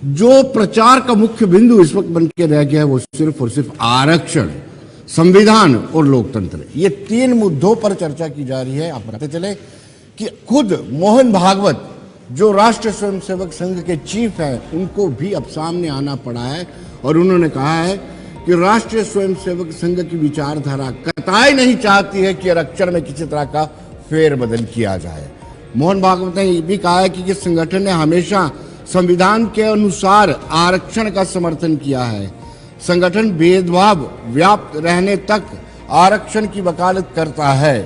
जो प्रचार का मुख्य बिंदु इस वक्त बन के रह गया है वो सिर्फ और सिर्फ आरक्षण, संविधान और लोकतंत्र, ये तीन मुद्दों पर चर्चा की जा रही है। आप बताते चले कि खुद मोहन भागवत जो राष्ट्रीय स्वयंसेवक संघ के चीफ हैं, उनको भी अब सामने आना पड़ा है और उन्होंने कहा है कि राष्ट्रीय स्वयंसेवक संघ की विचारधारा कतई नहीं चाहती है कि आरक्षण में किसी तरह का फेरबदल किया जाए। मोहन भागवत ने यह भी कहा है कि इस संगठन ने हमेशा संविधान के अनुसार आरक्षण का समर्थन किया है। संगठन भेदभाव व्याप्त रहने तक आरक्षण की वकालत करता है।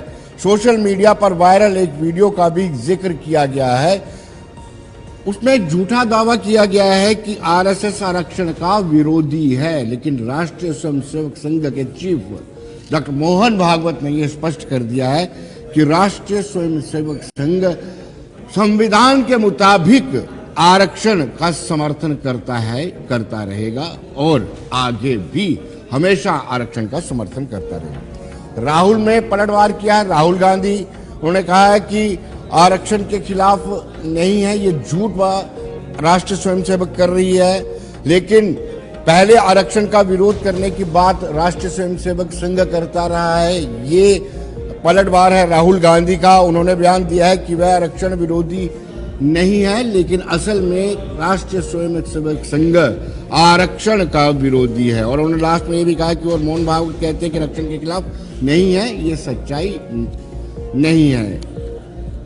सोशल मीडिया पर वायरल एक वीडियो का भी जिक्र किया गया है। उसमें झूठा दावा किया गया है कि आरएसएस आरक्षण का विरोधी है, लेकिन राष्ट्रीय स्वयंसेवक संघ के चीफ डॉक्टर मोहन भागवत ने यह स्पष्ट कर दिया है कि राष्ट्रीय स्वयंसेवक संघ संविधान के मुताबिक आरक्षण का समर्थन करता रहेगा और आगे भी हमेशा आरक्षण का समर्थन करता रहेगा। राहुल में पलटवार किया है। राहुल गांधी, उन्होंने कहा है कि आरक्षण के खिलाफ नहीं है, ये झूठ राष्ट्रीय स्वयंसेवक कर रही है, लेकिन पहले आरक्षण का विरोध करने की बात राष्ट्रीय स्वयंसेवक संघ करता रहा है। ये पलटवार है राहुल गांधी का। उन्होंने बयान दिया है कि वह आरक्षण विरोधी नहीं है, लेकिन असल में राष्ट्रीय स्वयंसेवक संघ आरक्षण का विरोधी है। और उन्होंने लास्ट में ये भी कहा कि और मोहन भागवत कहते हैं कि आरक्षण के खिलाफ नहीं है, ये सच्चाई नहीं है।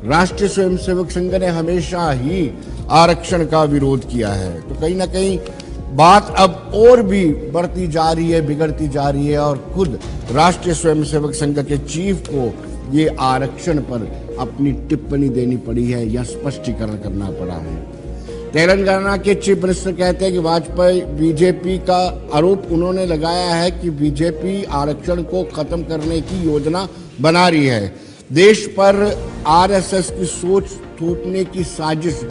राष्ट्रीय स्वयंसेवक संघ ने हमेशा ही आरक्षण का विरोध किया है। तो कहीं ना कहीं बात अब और भी बढ़ती जा रही है, बिगड़ती जा रही है और खुद राष्ट्रीय स्वयंसेवक संघ के चीफ को ये आरक्षण पर अपनी टिप्पणी देनी पड़ी है या स्पष्टीकरण करना पड़ा है। तेलंगाना के चीफ मिनिस्टर कहते हैं कि वाजपेयी बीजेपी का आरोप उन्होंने लगाया है कि बीजेपी आरक्षण को खत्म करने की योजना बना रही है। देश पर आरएसएस की सोच थोपने की साजिश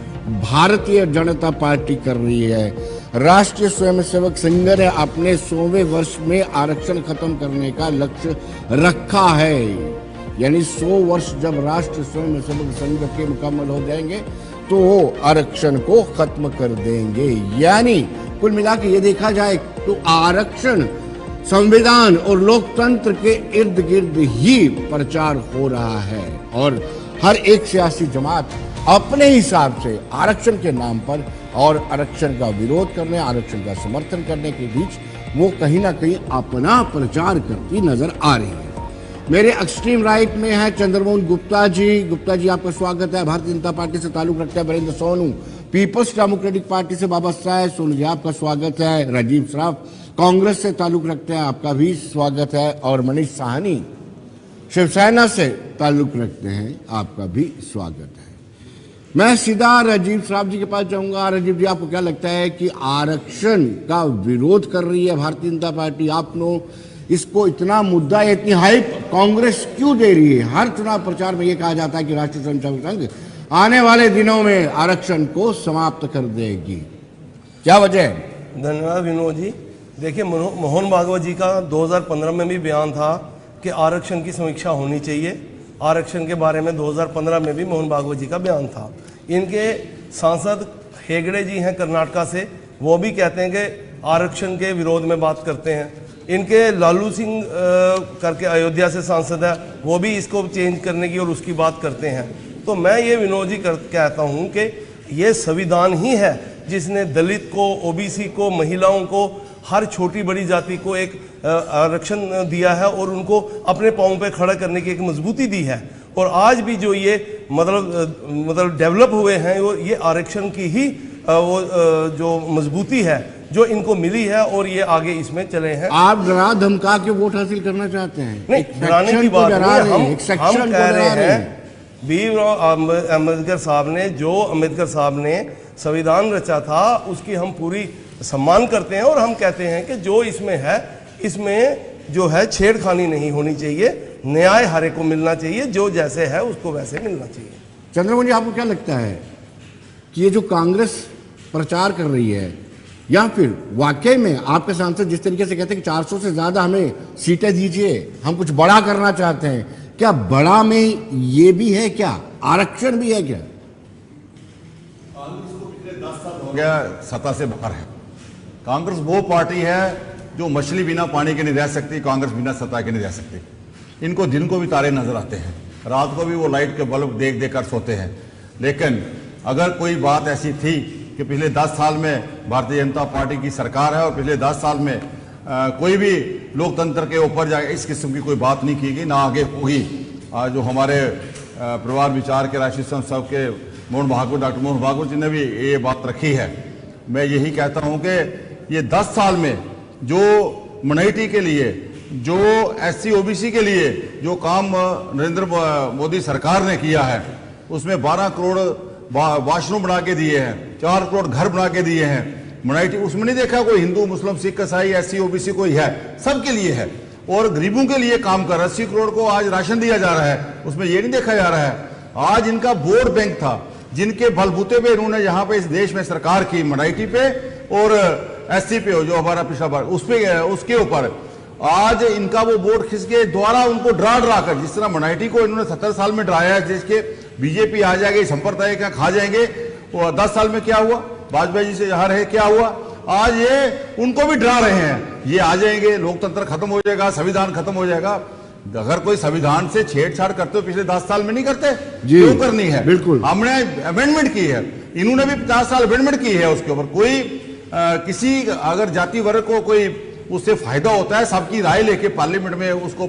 भारतीय जनता पार्टी कर रही है। राष्ट्रीय स्वयंसेवक संघ ने अपने 100वें वर्ष में आरक्षण खत्म करने का लक्ष्य रखा है, यानी 100 वर्ष जब राष्ट्रीय स्वयंसेवक संघ के मुकम्मल हो जाएंगे तो आरक्षण को खत्म कर देंगे। यानी कुल मिला के ये देखा जाए तो आरक्षण संविधान और लोकतंत्र के इर्द गिर्द ही प्रचार हो रहा है और हर एक सियासी जमात अपने हिसाब से आरक्षण के नाम पर और आरक्षण का विरोध करने, आरक्षण का समर्थन करने के बीच वो कहीं ना कहीं अपना प्रचार करती नजर आ रही है। मेरे एक्सट्रीम राइट में है चंद्रमोहन गुप्ता जी। गुप्ता जी, आपका स्वागत है। भारतीय जनता पार्टी से ताल्लुक रखते हैं Virendra Sonu. People's Democratic Party से बाबा साहेब सोनू जी, आपका स्वागत है। राजीव श्राफ कांग्रेस से ताल्लुक रखते हैं, आपका भी स्वागत है। और मनीष साहनी शिवसेना से ताल्लुक रखते हैं, आपका भी स्वागत है। मैं सीधा राजीव श्राफ जी के पास जाऊंगा। राजीव जी, आपको क्या लगता है कि आरक्षण का विरोध कर रही है भारतीय जनता पार्टी? आपने इसको इतना मुद्दा, इतनी हाइप कांग्रेस क्यों दे रही है? हर चुनाव प्रचार में ये कहा जाता है कि राष्ट्रीय स्वयंसेवक संघ आने वाले दिनों में आरक्षण को समाप्त कर देगी, क्या वजह है? धन्यवाद विनोद जी। देखिए, मोहन भागवत जी का 2015 में भी बयान था कि आरक्षण की समीक्षा होनी चाहिए। आरक्षण के बारे में 2015 में भी मोहन भागवत जी का बयान था। इनके सांसद हेगड़े जी हैं कर्नाटका से, वो भी कहते हैं कि आरक्षण के विरोध में बात करते हैं। इनके लालू सिंह करके अयोध्या से सांसद है, वो भी इसको चेंज करने की और उसकी बात करते हैं। तो मैं ये विनोद जी कहता हूँ कि ये संविधान ही है जिसने दलित को, ओबीसी को, महिलाओं को, हर छोटी बड़ी जाति को एक आरक्षण दिया है और उनको अपने पाँव पे खड़ा करने की एक मजबूती दी है। और आज भी जो ये मतलब डेवलप हुए हैं वो ये आरक्षण की ही जो मजबूती है जो इनको मिली है और ये आगे इसमें चले हैं। आप डरा धमका के वोट हासिल करना चाहते हैं? नहीं, डराने की बात नहीं, हम कह रहे हैं अम्बेडकर साहब ने संविधान रचा था, उसकी हम पूरी सम्मान करते हैं और हम कहते हैं कि जो इसमें है, इसमें जो है छेड़खानी नहीं होनी चाहिए, न्याय हर एक को मिलना चाहिए, जो जैसे है उसको वैसे मिलना चाहिए। चंद्रमोहन जी, आपको क्या लगता है कि ये जो कांग्रेस प्रचार कर रही है या फिर वाकई में आपके सांसद जिस तरीके से कहते हैं कि 400 से ज्यादा हमें सीटें दीजिए, हम कुछ बड़ा करना चाहते हैं, क्या बड़ा में ये भी है? क्या आरक्षण भी है? क्या गया सत्ता से बाहर है। कांग्रेस वो पार्टी है जो मछली बिना पानी के नहीं रह सकती, कांग्रेस बिना सत्ता के नहीं रह सकती। इनको दिन को भी तारे नजर आते हैं, रात को भी वो लाइट के बल्ब देख देख कर सोते हैं। लेकिन अगर कोई बात ऐसी थी कि पिछले 10 साल में भारतीय जनता पार्टी की सरकार है और पिछले 10 साल में कोई भी लोकतंत्र के ऊपर जाके इस किस्म की कोई बात नहीं की गई, ना आगे होगी। जो हमारे परिवार विचार के राष्ट्रीय संसद के मोहन भागवत, डॉक्टर मोहन भागवत जी ने भी ये बात रखी है। मैं यही कहता हूँ कि ये 10 साल में जो माइनॉरिटी के लिए, जो SC OBC के लिए जो काम नरेंद्र मोदी सरकार ने किया है, उसमें 12 करोड़ वाशरूम बना के दिए हैं, 4 करोड़ घर बना के दिए हैं। माइनॉरिटी उसमें नहीं देखा कोई हिंदू, मुस्लिम, सिख, ईसाई, SC OBC कोई है, सबके लिए है। और गरीबों के लिए काम कर 80 करोड़ को आज राशन दिया जा रहा है, उसमें ये नहीं देखा जा रहा है। आज इनका वोट बैंक था, जिनके बलबूते पे इन्होंने यहाँ पे इस देश में सरकार की, माइनॉरिटी पे और SC पे, जो हमारा पिछला बार उस पे, उसके ऊपर आज इनका वो वोट खिसके द्वारा उनको डरा कर, जिस तरह माइनॉरिटी को इन्होंने 70 साल में डराया है, जिसके बीजेपी आ जाएगी, संप्रदाय का खा जाएंगे। और 10 साल में क्या हुआ, वाजपेयी जी से यहाँ रहे क्या हुआ, आज ये उनको भी डरा रहे हैं, ये आ जाएंगे, लोकतंत्र खत्म हो जाएगा, संविधान खत्म हो जाएगा। अगर कोई संविधान से छेड़छाड़ करते हो पिछले 10 साल में नहीं करते, क्यों करनी है? बिल्कुल, हमने अमेंडमेंट की है, इन्होंने भी 50 साल अमेंडमेंट की है। उसके ऊपर कोई किसी अगर जाति वर्ग को कोई उससे फायदा होता है, सबकी राय लेके पार्लियामेंट में उसको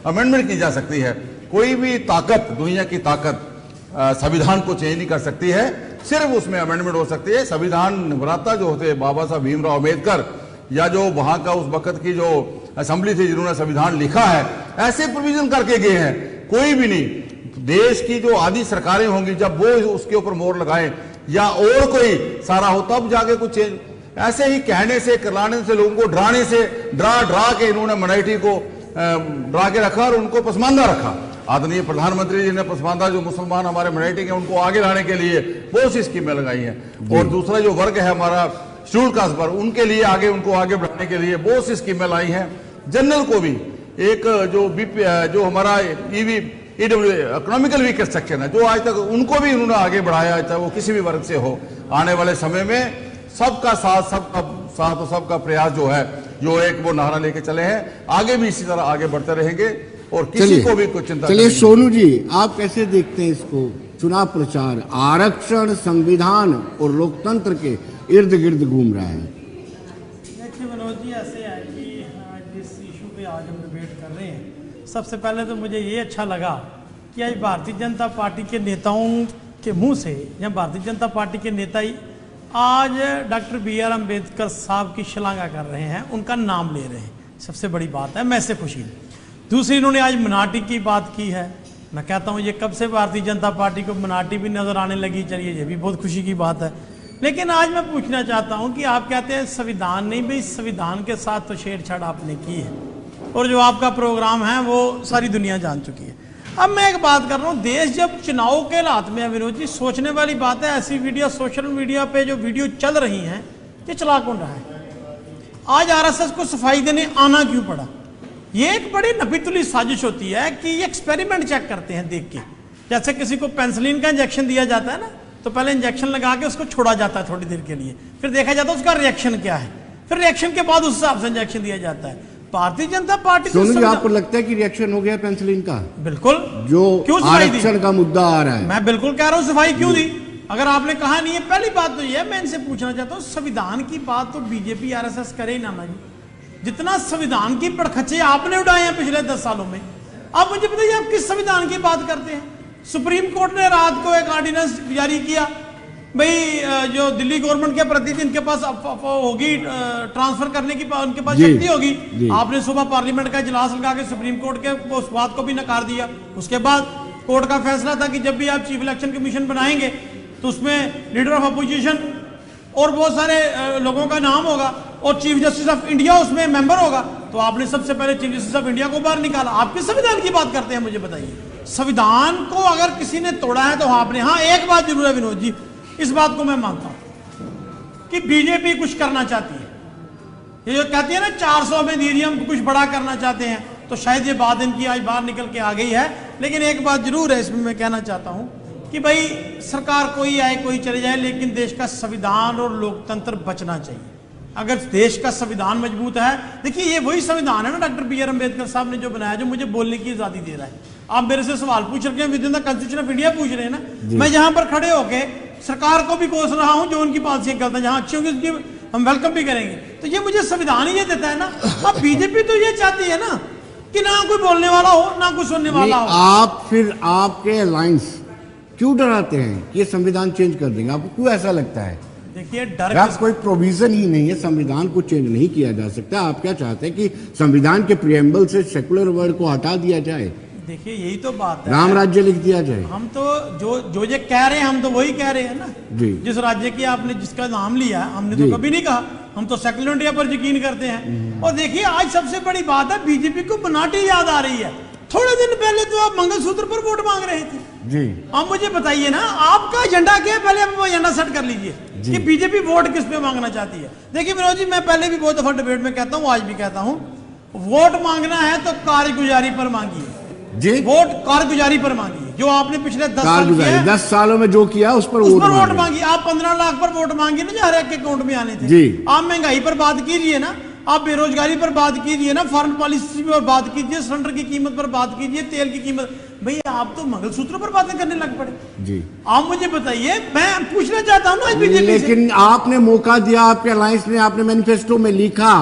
अमेंडमेंट की जा सकती है। कोई भी ताकत, दुनिया की ताकत संविधान को चेंज नहीं कर सकती है, सिर्फ उसमें अमेंडमेंट हो सकती है। संविधान निर्माता जो होते बाबा साहब भीमराव अम्बेडकर, या जो वहां का उस वक्त की जो असेंबली थी जिन्होंने संविधान लिखा है, ऐसे प्रोविजन करके गए हैं। कोई भी नहीं, देश की जो आदि सरकारें होंगी जब वो उसके ऊपर मोहर लगाएं या और कोई सारा हो तब जाके कुछ चेंज। ऐसे ही कहने से, करलाने से, लोगों को डराने से, डरा के इन्होंने माइनॉरिटी को डरा के रखा और उनको पसमानदा रखा। आदरणीय प्रधानमंत्री जी ने पसमानदा जो मुसलमान हमारे माइनॉरिटी के उनको आगे लाने के लिए बहुत सी स्कीमें लगाई हैं। और दूसरा जो वर्ग है हमारा शेड्यूल कास्ट पर, उनके लिए आगे, उनको आगे बढ़ाने के लिए बहुत सी स्कीमें लाई हैं। जनरल को भी एक जो हमारा इकोनॉमिकल वीकर सेक्शन है, जो आज तक उनको भी उन्होंने आगे बढ़ाया, चाहे वो किसी भी वर्ग से हो। आने वाले समय में सबका साथ, सबका साथ और सबका प्रयास जो है, जो एक वो नारा लेके चले हैं, आगे भी इसी तरह आगे बढ़ते रहेंगे और किसी को भी कुछ चिंता। चलिए सोनू जी, आप कैसे देखते हैं इसको? चुनाव प्रचार आरक्षण, संविधान और लोकतंत्र के इर्द गिर्द घूम रहा है। देखिए मनोज जी, ऐसे है कि जिस इशू पे आज हम डिबेट कर रहे हैं, सबसे पहले तो मुझे ये अच्छा लगा कि आज भारतीय जनता पार्टी के नेताओं के मुंह से, या भारतीय जनता पार्टी के नेता ही आज डॉक्टर BR अम्बेडकर साहब की शलाघा कर रहे हैं, उनका नाम ले रहे हैं। सबसे बड़ी बात है, मैं इससे खुशी हूँ। दूसरी, इन्होंने आज मिनाटी की बात की है। मैं कहता हूँ ये कब से भारतीय जनता पार्टी को मिनाटी भी नजर आने लगी, चलिए ये भी बहुत खुशी की बात है। लेकिन आज मैं पूछना चाहता हूँ कि आप कहते हैं संविधान नहीं, भाई संविधान के साथ तो छेड़छाड़ आपने की है और जो आपका प्रोग्राम है वो सारी दुनिया जान चुकी है। अब मैं एक बात कर रहा हूँ, देश जब चुनाव के हालात में है विनोद जी, सोचने वाली बात है, ऐसी वीडियो सोशल मीडिया पे जो वीडियो चल रही हैं, ये चला कौन रहा है? आज RSS को सफाई देने आना क्यों पड़ा? ये एक बड़ी नपीतुली साजिश होती है कि ये एक्सपेरिमेंट चेक करते हैं देख के। जैसे किसी को पेंसिलिन का इंजेक्शन दिया जाता है ना, तो पहले इंजेक्शन लगा के उसको छोड़ा जाता है थोड़ी देर के लिए, फिर देखा जाता है उसका रिएक्शन क्या है, फिर रिएक्शन के बाद उस हिसाब से इंजेक्शन दिया जाता है। भारतीय जनता पार्टी सोनू जी, आपको लगता है कि रिएक्शन हो गया पेंसिलिन का? बिल्कुल। जो क्यों आरक्षण का मुद्दा आ रहा है, मैं बिल्कुल कह रहा हूँ सफाई क्यों दी? अगर आपने कहा नहीं है, पहली बात तो ये है, मैं इनसे पूछना चाहता हूँ, संविधान की बात तो बीजेपी RSS करे ही ना जी। जितना संविधान की पड़खचे आपने उड़ाए हैं पिछले 10 सालों में, आप मुझे बताइए आप किस संविधान की बात करते हैं? सुप्रीम कोर्ट ने रात को एक ऑर्डिनेंस जारी किया, भाई जो दिल्ली गवर्नमेंट के प्रति इनके पास होगी ट्रांसफर करने की उनके पास शक्ति होगी। आपने सुबह पार्लियामेंट का इजलास लगा के सुप्रीम कोर्ट के उस बात को भी नकार दिया। उसके बाद कोर्ट का फैसला था कि जब भी आप चीफ इलेक्शन कमीशन बनाएंगे तो उसमें लीडर ऑफ अपोजिशन और बहुत सारे लोगों का नाम होगा और चीफ जस्टिस ऑफ इंडिया उसमें मेंबर होगा। तो आपने सबसे पहले चीफ जस्टिस ऑफ इंडिया को बाहर निकाला। आप किस संविधान की बात करते हैं मुझे बताइए? संविधान को अगर किसी ने तोड़ा है तो आपने। हाँ, एक बात जरूर है विनोद जी, इस बात को मैं मानता हूं कि बीजेपी कुछ करना चाहती है। ये जो कहती है ना 400 में दीदी हम कुछ बड़ा करना चाहते हैं, तो शायद ये बात इनकी आज बाहर निकल के आ गई है। लेकिन एक बात जरूर है इसमें मैं कहना चाहता हूं कि भाई सरकार कोई आए कोई चले जाए, लेकिन देश का संविधान और लोकतंत्र बचना चाहिए। अगर देश का संविधान मजबूत है, देखिए ये वही संविधान है ना डॉक्टर बी आर अम्बेडकर साहब ने जो बनाया, जो मुझे बोलने की आजादी दे रहा है। आप मेरे से सवाल पूछ रहे हैं with in the constitution of India पूछ रहे हैं ना, मैं यहाँ पर खड़े होके सरकार को भी कोस रहा हूँ जो उनकी पॉलिसियां गलत है, जहाँ अच्छी होंगी उसकी हम वेलकम भी करेंगे। तो ये मुझे संविधान ही ये देता है ना। अब बीजेपी तो ये चाहती है ना कि ना कोई बोलने वाला हो ना कोई सुनने वाला हो। आप फिर आपके अलायंस क्यों डराते हैं कि ये संविधान चेंज कर देंगे? आपको क्यों ऐसा लगता है? देखिए डर आप कोई प्रोविजन ही नहीं है, संविधान को चेंज नहीं किया जा सकता। आप क्या चाहते हैं कि संविधान के प्रिएम्बल से सेकुलर वर्ड को हटा दिया जाए, देखिए यही तो बात है, राम राज्य लिख दिया जाए? हम तो जो ये कह रहे हैं हम तो वही कह रहे हैं ना जी। जिस राज्य की आपने जिसका नाम लिया हमने तो कभी नहीं कहा, हम तो सेकुलर इंडिया पर यकीन करते हैं। और देखिए आज सबसे बड़ी बात है, बीजेपी को बनाटी याद आ रही है। थोड़े दिन पहले तो आप मंगलसूत्र पर वोट मांग रहे थे जी। आप मुझे बताइए ना आपका एजेंडा क्या है, पहले आप वो एजेंडा सेट कर लीजिए कि बीजेपी वोट किस पे मांगना चाहती है। देखिए विनोद जी, मैं पहले भी बहुत दफा डिबेट में कहता हूँ, आज भी कहता हूँ, वोट मांगना है तो कारगुजारी पर मांगिए जी। वोट कारगुजारी पर मांगिए, जो आपने पिछले 10 साल किया है, 10 सालों में जो किया उस पर वोट मांगिए। आप 15 लाख पर वोट मांगिए ना, जो हर एक के अकाउंट में आने थे जी। आप महंगाई पर बात कीजिए ना, आप बेरोजगारी पर बात कीजिए ना, फॉरेन पॉलिसी पर बात कीजिए, सिलेंडर की कीमत पर बात कीजिए, तेल की कीमत। भैया आप तो मंगलसूत्र पर बातें करने लग पड़े जी। आप मुझे बताइए, मैं पूछना चाहता हूं ना आज बीजेपी से। लेकिन आपने मौका दिया, आपके अलायंस ने, आपने मैनिफेस्टो में लिखा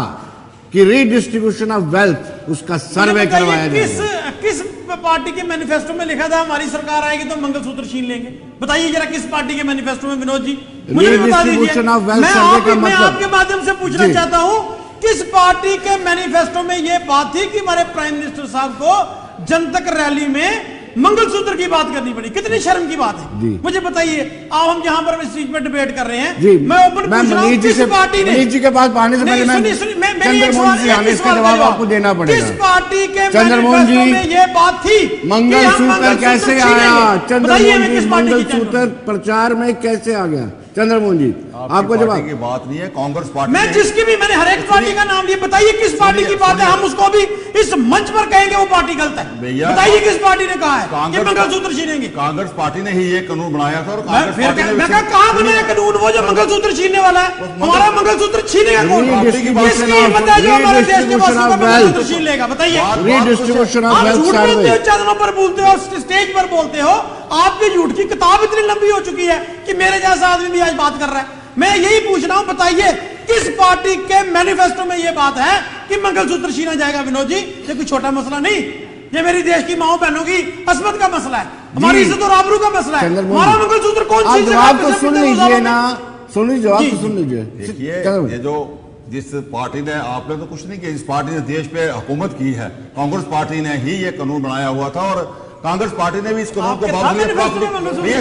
कि रीडिस्ट्रीब्यूशन ऑफ वेल्थ, उसका सर्वे करवाया जाएगा। किस पार्टी के मैनिफेस्टो में लिखा था हमारी सरकार आएगी तो मंगलसूत्र छीन लेंगे? बताइए जरा किस पार्टी के मैनिफेस्टो में विनोद जी, मुझे भी बता दीजिए। मैं आपके माध्यम से पूछना चाहता हूं, किस पार्टी के मैनिफेस्टो में यह बात थी कि हमारे प्राइम मिनिस्टर साहब को जनतक रैली में मंगलसूत्र की बात करनी पड़ी? कितनी शर्म की बात है, मुझे बताइए। आप हम जहां पर इस चीज पर डिबेट कर रहे हैं जी। मैं ओपन पूछ रहा हूं, किस पार्टी ने, मनीष जी के पास आने से पहले चंद्रमोहन जी आने, इसका जवाब आपको देना पड़ेगा। किस पार्टी के चंद्रमोहन जी में ये बात थी? मंगलसूत्र कैसे आया? चंद्रमोहन जी मंगलसूत्र प्रचार में कैसे आ गया? चंद्रमोहन जी आपको जवाब की बात नहीं है, कांग्रेस पार्टी मैं जिसकी भी, मैंने हर एक पार्टी का नाम लिया, बताइए किस पार्टी की बात है, हम उसको भी इस मंच पर कहेंगे वो पार्टी गलत है। बताइए किस पार्टी ने कहा है कि मंगलसूत्र छीनेंगे? कांग्रेस पार्टी ने ही ये कानून बनाया था। और मैं कहा बनाया कानून वो जो मंगलसूत्र छीनने वाला है? हमारा मंगलसूत्र छीनेगा कौन? किसकी हिम्मत है जो हमारे देश के वासियों का मंगलसूत्र छीन लेगा? बताइए। रीडिस्ट्रीब्यूशन ऑफ आप वेल्थ झूठ बोलते हो, सर्वे, चैनलों पर बोलते हो, स्टेज पर बोलते हो, आपकी झूठ की किताब इतनी लंबी हो चुकी है कि मेरे जैसा आदमी भी आज बात कर रहा है। मैं यही पूछ रहा हूं, बताइए किस पार्टी के मैनिफेस्टो में यह बात है कि मंगलसूत्र छीना जाएगा? विनोद जी, ये कोई छोटा मसला नहीं, ये मेरी देश की माओ बहनों की असमत का मसला है, हमारी इज्जत और आबरू का मसला है। हमारा मंगलसूत्र कौन सी जवाब तो सुन लीजिए ना, सुन लीजिए, जवाब तो सुन लीजिए। देखिए ये जो जिस पार्टी ने, आपने तो कुछ नहीं किया, इस पार्टी ने देश पे हुकूमत की है, कांग्रेस पार्टी ने ही ये कानून बनाया हुआ था। और कांग्रेस पार्टी ने भी इस कानून को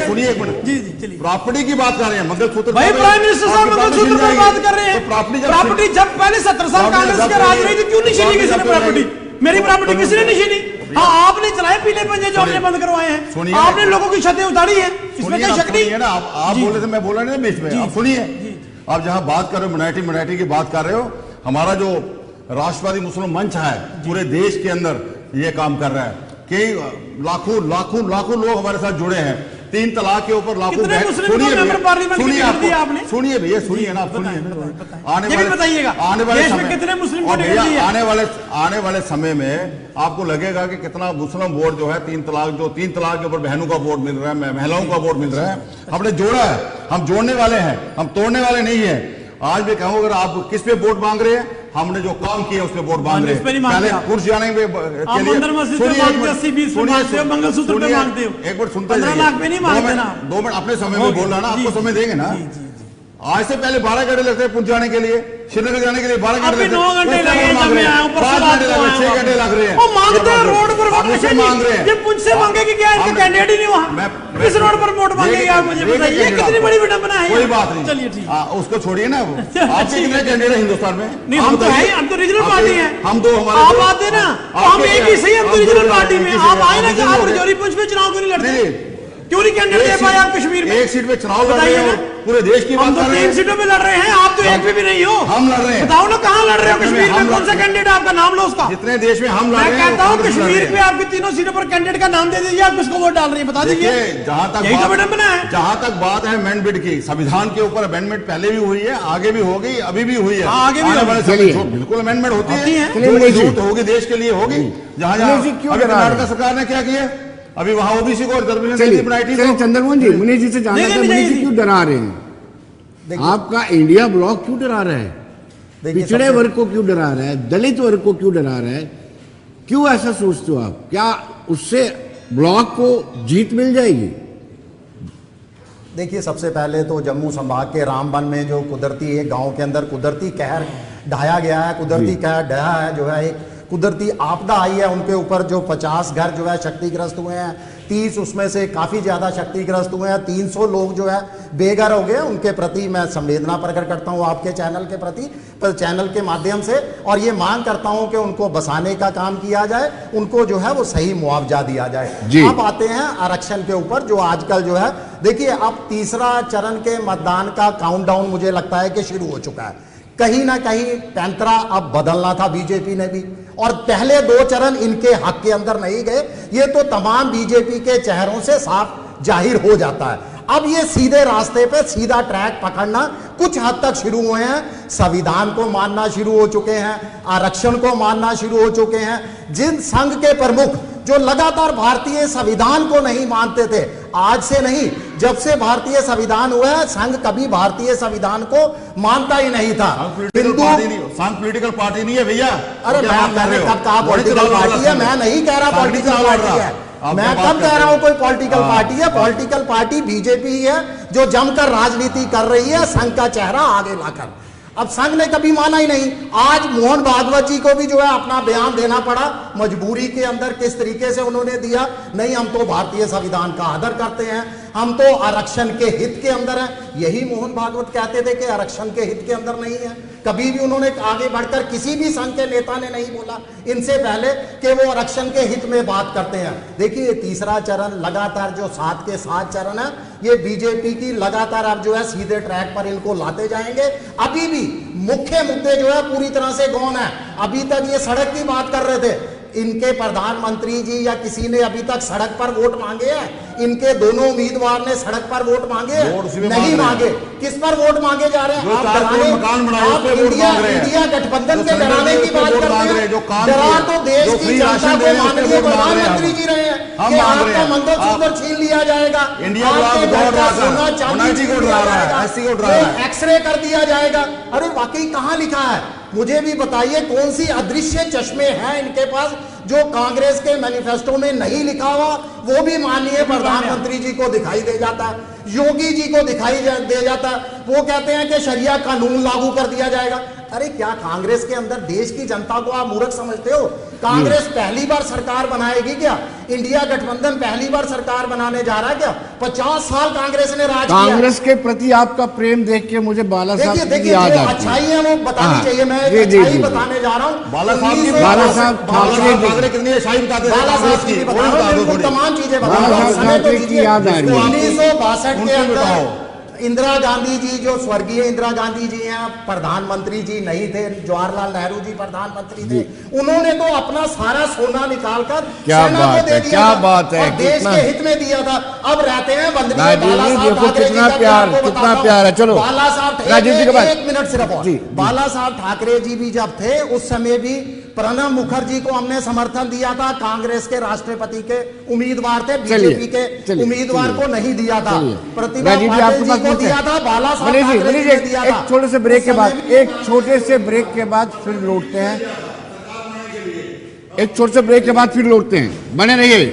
सुनिए एक मिनट जी, चलिए प्रॉपर्टी की बात कर रहे हैं, मंगलसूत्र। भाई प्राइम मिनिस्टर साहब मंगलसूत्र पर बात कर रहे हैं। प्रॉपर्टी जब पहले 70 साल कांग्रेस के राज रही थी, क्यों नहीं छीनी किसी ने प्रॉपर्टी? मेरी प्रॉपर्टी किसी ने नहीं छीनी। हाँ, आपने चलाए पीले पंजे जो आपने बंद करवाए हैं, आपने लोगों की छतें उतारी हैं, इसमें कोई शक नहीं है ना। आप बोल रहे थे, मैं बोला नहीं बीच में, आप सुनिए। आप जहां बात कर रहे हो मिनॉरिटी की बात कर रहे हो, हमारा जो राष्ट्रवादी मुस्लिम मंच है पूरे देश के अंदर ये काम कर रहा है कि लाखों लोग हमारे साथ जुड़े हैं। 3 तलाक के ऊपर लाखों सुनिए भैया, सुनिए ना, आने वाले समय में आपको लगेगा कि कितना मुस्लिम वोट जो है 3 तलाक के ऊपर बहनों का वोट मिल रहा है, महिलाओं का वोट मिल रहा है। हमने जोड़ा है, हम जोड़ने वाले हैं, हम तोड़ने वाले नहीं है। आज मैं कहूँ, अगर आप किस पे वोट मांग रहे हैं, हमने जो काम किया उस पे वोट मांग रहे हैं। पहले कुर्सी जाने के लिए एक बार सुनते जाइए, 2 मिनट अपने समय में बोल रहा ना, आपको समय देंगे ना। आज से पहले 12 घंटे लगते हैं पुंछ जाने के लिए, श्रीनगर जाने के लिए 12 घंटे लगते हैं, 9 घंटे लगे, 5 घंटे लग रहे हैं, 6 घंटे लग रहे हैं। मांगते हैं रोड पर वोट, मांग रहे हैं। ये पुंछ से मांगेगी क्या? इनका कैंडिडेट ही नहीं वहां, किस रोड पर वोट मांगेगी? आप मुझे बताइए, कितनी बड़ी विडंबना है। कोई बात नहीं, चलिए ठीक, उसको छोड़िए ना। आपके कितने कैंडिडेट है हिंदुस्तान में? नहीं, हम तो है, हम तो रीजनल पार्टी है। हम तो हमारे आप आते ना, हम एक ही सही, हम तो रीजनल पार्टी में। आप आए ना कि आप रजौरी पुंछ में चुनाव क्यों नहीं लड़ते? क्यों नहीं कैंडिडेट दे पाए आप कश्मीर में? एक सीट पे चुनाव लड़ रहे हैं। पूरे देश की हम बात तो कर रहे 3 हैं। सीटों पे लड़ रहे हैं, आप तो एक पे भी नहीं हो। हम लड़ रहे हैं। बताओ ना कहाँ लड़ रहे हो कश्मीर हम में, कौन सा लड़- कैंडिडेट आपका नाम लो उसका। जितने देश में हम लड़ मैं रहे हैं कहता हूँ वो कांग्रेस लड़ कश्मीर रही पे है। आपके तीनों सीटों पर कैंडिडेट का नाम दे दीजिए, आप किसको वोट डाल रही है बता दीजिए। देखिए जहां तक यही तो विडंबना है। जहां तक बात है अमेंडमेंट की, संविधान के ऊपर अमेंडमेंट पहले भी हुई है, आगे भी होगी, अभी भी हुई है। हाँ, आगे भी आने होगी। वाले समय चलिए। में बिल्कुल अमेंडमेंट होती होती है। है, चलिए जो मनीष जी। जरूरत होगी देश के लिए होगी। जहां मनीष जी क्यों अभी डरा रहे कर्नाटक हैं? सरकार ने क्या किया, अभी वहां ओबीसी को रिजर्वेशन चलिए बनाई थी। चलिए चंद्रमोहन जी, मुनीष जी से जानना नहीं, था, नहीं, मुनीष जी नहीं, क्यों डरा रहे हैं? आपका इंडिया ब्लॉक क्यों डरा रहा है? देखिए, पिछड़े सबसे- वर्ग को क्यों डरा रहा है? दलित वर्ग को क्यों डरा रहा है? क्यों ऐसा सोचते हो आप? क्या उससे ब्लॉक को जीत मिल जाएगी? देखिए सबसे पहले तो जम्मू संभाग के रामबन में जो कुदरती एक गांव के अंदर कुदरती कहर ढाया गया है, कुदरती कहर ढहा है, जो है एक कुदरती आपदा आई है उनके ऊपर, जो 50 घर जो है क्षतिग्रस्त हुए हैं, 30 उसमें से काफ़ी ज़्यादा क्षतिग्रस्त हुए हैं, 300 लोग जो है बेघर हो गए। उनके प्रति मैं संवेदना प्रकट करता हूँ आपके चैनल के प्रति, पर चैनल के माध्यम से, और ये मांग करता हूँ कि उनको बसाने का काम किया जाए, उनको जो है वो सही मुआवजा दिया जाए। जी। अब आते हैं आरक्षण के ऊपर, जो आजकल जो है देखिए अब तीसरा चरण के मतदान का काउंटडाउन मुझे लगता है कि शुरू हो चुका है। कहीं ना कहीं पैंतरा अब बदलना था बीजेपी ने भी, और पहले 2 चरण इनके हक के अंदर नहीं गए, ये तो तमाम बीजेपी के चेहरों से साफ जाहिर हो जाता है। अब ये सीधे रास्ते पे सीधा ट्रैक पकड़ना कुछ हद तक शुरू हुए हैं, संविधान को मानना शुरू हो चुके हैं, आरक्षण को मानना शुरू हो चुके हैं। जिन संघ के प्रमुख जो लगातार भारतीय संविधान को नहीं मानते थे, आज से नहीं, जब से भारतीय संविधान हुआ है, संघ कभी भारतीय संविधान को मानता ही नहीं था। संघ पॉलिटिकल पार्टी नहीं है भैया। अरे मैंने कब कहा पॉलिटिकल पार्टी है? मैं नहीं कह रहा पॉलिटिकल पार्टी है, मैं कब कह रहा हूं कोई पॉलिटिकल पार्टी है? पॉलिटिकल पार्टी बीजेपी ही है जो जमकर राजनीति कर रही है, संघ का चेहरा आगे लाकर। अब संघ ने कभी माना ही नहीं। आज मोहन भागवत जी को भी जो है अपना बयान देना पड़ा, मजबूरी के अंदर किस तरीके से उन्होंने दिया, नहीं हम तो भारतीय संविधान का आदर करते हैं, हम तो आरक्षण के हित के अंदर हैं। यही मोहन भागवत कहते थे कि आरक्षण के हित के अंदर नहीं है। कभी भी उन्होंने आगे बढ़कर किसी भी संघ के नेता ने नहीं बोला इनसे पहले कि वो आरक्षण के हित में बात करते हैं। देखिए ये तीसरा चरण लगातार जो 7 के 7 चरण है, ये बीजेपी की लगातार अब जो है सीधे ट्रैक पर इनको लाते जाएंगे। अभी भी मुख्य मुद्दे जो है पूरी तरह से गौन है। अभी तक ये सड़क की बात कर रहे थे, इनके प्रधानमंत्री जी या किसी ने अभी तक सड़क पर वोट मांगे हैं? इनके दोनों उम्मीदवार ने सड़क पर वोट मांगे हैं? नहीं मांगे। किस पर वोट मांगे जा रहे हैं? आप आप इंडिया गठबंधन के डराने की बात करते हैं। डरा तो देश की जनता को माननीय प्रधानमंत्री जी रहे हैं कि आपका मंगलसूत्र छीन लिया जाएगा, आपके घर का सोना चांदी छीन लिया जाएगा, एक्सरे कर दिया जाएगा। अरे वाकई कहाँ लिखा है? मुझे भी बताइए कौन सी अदृश्य चश्मे हैं इनके पास जो कांग्रेस के मैनिफेस्टो में नहीं लिखा हुआ, वो भी माननीय प्रधानमंत्री जी को दिखाई दे जाता है, योगी जी को दिखाई दे जाता है। वो कहते हैं कि शरिया कानून लागू कर दिया जाएगा। अरे क्या कांग्रेस के अंदर देश की जनता को आप मूर्ख समझते हो? कांग्रेस पहली बार सरकार बनाएगी क्या? इंडिया गठबंधन पहली बार सरकार बनाने जा रहा है क्या? 50 साल कांग्रेस ने राज किया। कांग्रेस के प्रति आपका प्रेम देख के मुझे बाला साहब की देखिए याद जो आती है। अच्छाई है वो बतानी हाँ, चाहिए। मैं जी, एक जी, अच्छाई जी, बताने जा रहा हूँ। बाला साहब कितनी तमाम चीजें बाला साहब ठाकरे की याद आ रही है। 1962 के अंदर इंदिरा गांधी जी, जो स्वर्गीय इंदिरा गांधी जी हैं, प्रधानमंत्री जी नहीं थे, जवाहरलाल नेहरू जी प्रधानमंत्री थे, उन्होंने तो अपना सारा सोना निकालकर सेना को दे दिया, क्या बात है, और देश के हित में दिया था। अब रहते हैं वंदनीय बाला साहब देखो ठाकरे जी कितना का, प्यार, मैं आपको कितना बताता हूं। प्यार है। चलो बाला साहब राजीव जी के बाद 1 मिनट सिर्फ और। जी, बाला साहब ठाकरे जी भी जब थे उस समय भी प्रणब मुखर्जी को हमने समर्थन दिया था, कांग्रेस के राष्ट्रपति के उम्मीदवार थे, बीजेपी के उम्मीदवार को नहीं दिया था, प्रतिभा पाटिल जी को दिया था, बाला साहब ठाकरे जी ने दिया था। एक छोटे से ब्रेक के बाद, एक छोटे से ब्रेक के बाद फिर लौटते हैं, एक छोटे से ब्रेक के बाद फिर लौटते हैं, बने रहिए।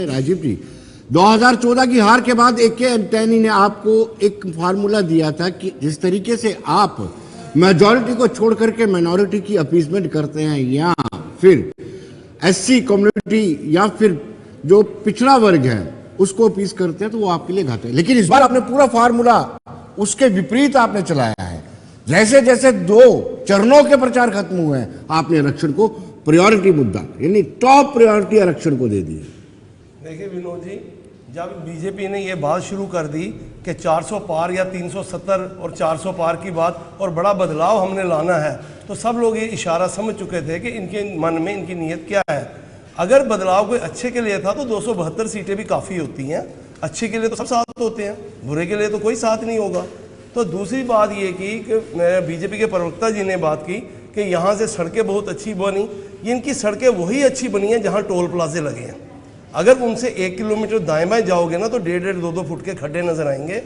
राजीव जी, 2014 की हार के बाद AK एंटनी ने आपको एक फार्मूला दिया था कि जिस तरीके से आप मेजॉरिटी को छोड़ करके माइनॉरिटी की अपीसमेंट करते हैं, या फिर SC कम्युनिटी या फिर जो पिछड़ा वर्ग है उसको अपीस करते हैं, तो वो आपके लिए घातक है। लेकिन इस बार आपने पूरा फार्मूला उसके विपरीत आपने चलाया है। जैसे जैसे 2 चरणों के प्रचार खत्म हुए हैं, आपने आरक्षण को प्रायोरिटी मुद्दा, यानी टॉप प्रायोरिटी आरक्षण को दे दी। देखिए विनोद जी, जब बीजेपी ने ये बात शुरू कर दी कि 400 पार या 370 और 400 पार की बात और बड़ा बदलाव हमने लाना है, तो सब लोग ये इशारा समझ चुके थे कि इनके मन में इनकी नीयत क्या है। अगर बदलाव कोई अच्छे के लिए था तो 272 सीटें भी काफ़ी होती हैं। अच्छे के लिए तो सब साथ होते हैं, बुरे के लिए तो कोई साथ नहीं होगा। तो दूसरी बात ये की कि बीजेपी के प्रवक्ता जी ने बात की कि यहाँ से सड़कें बहुत अच्छी बनी। इनकी सड़कें वही अच्छी बनी हैं जहाँ टोल प्लाजे लगे हैं। अगर उनसे 1 किलोमीटर दाएं बाएं जाओगे ना तो 1.5-2 फुट के खड्डे नजर आएंगे।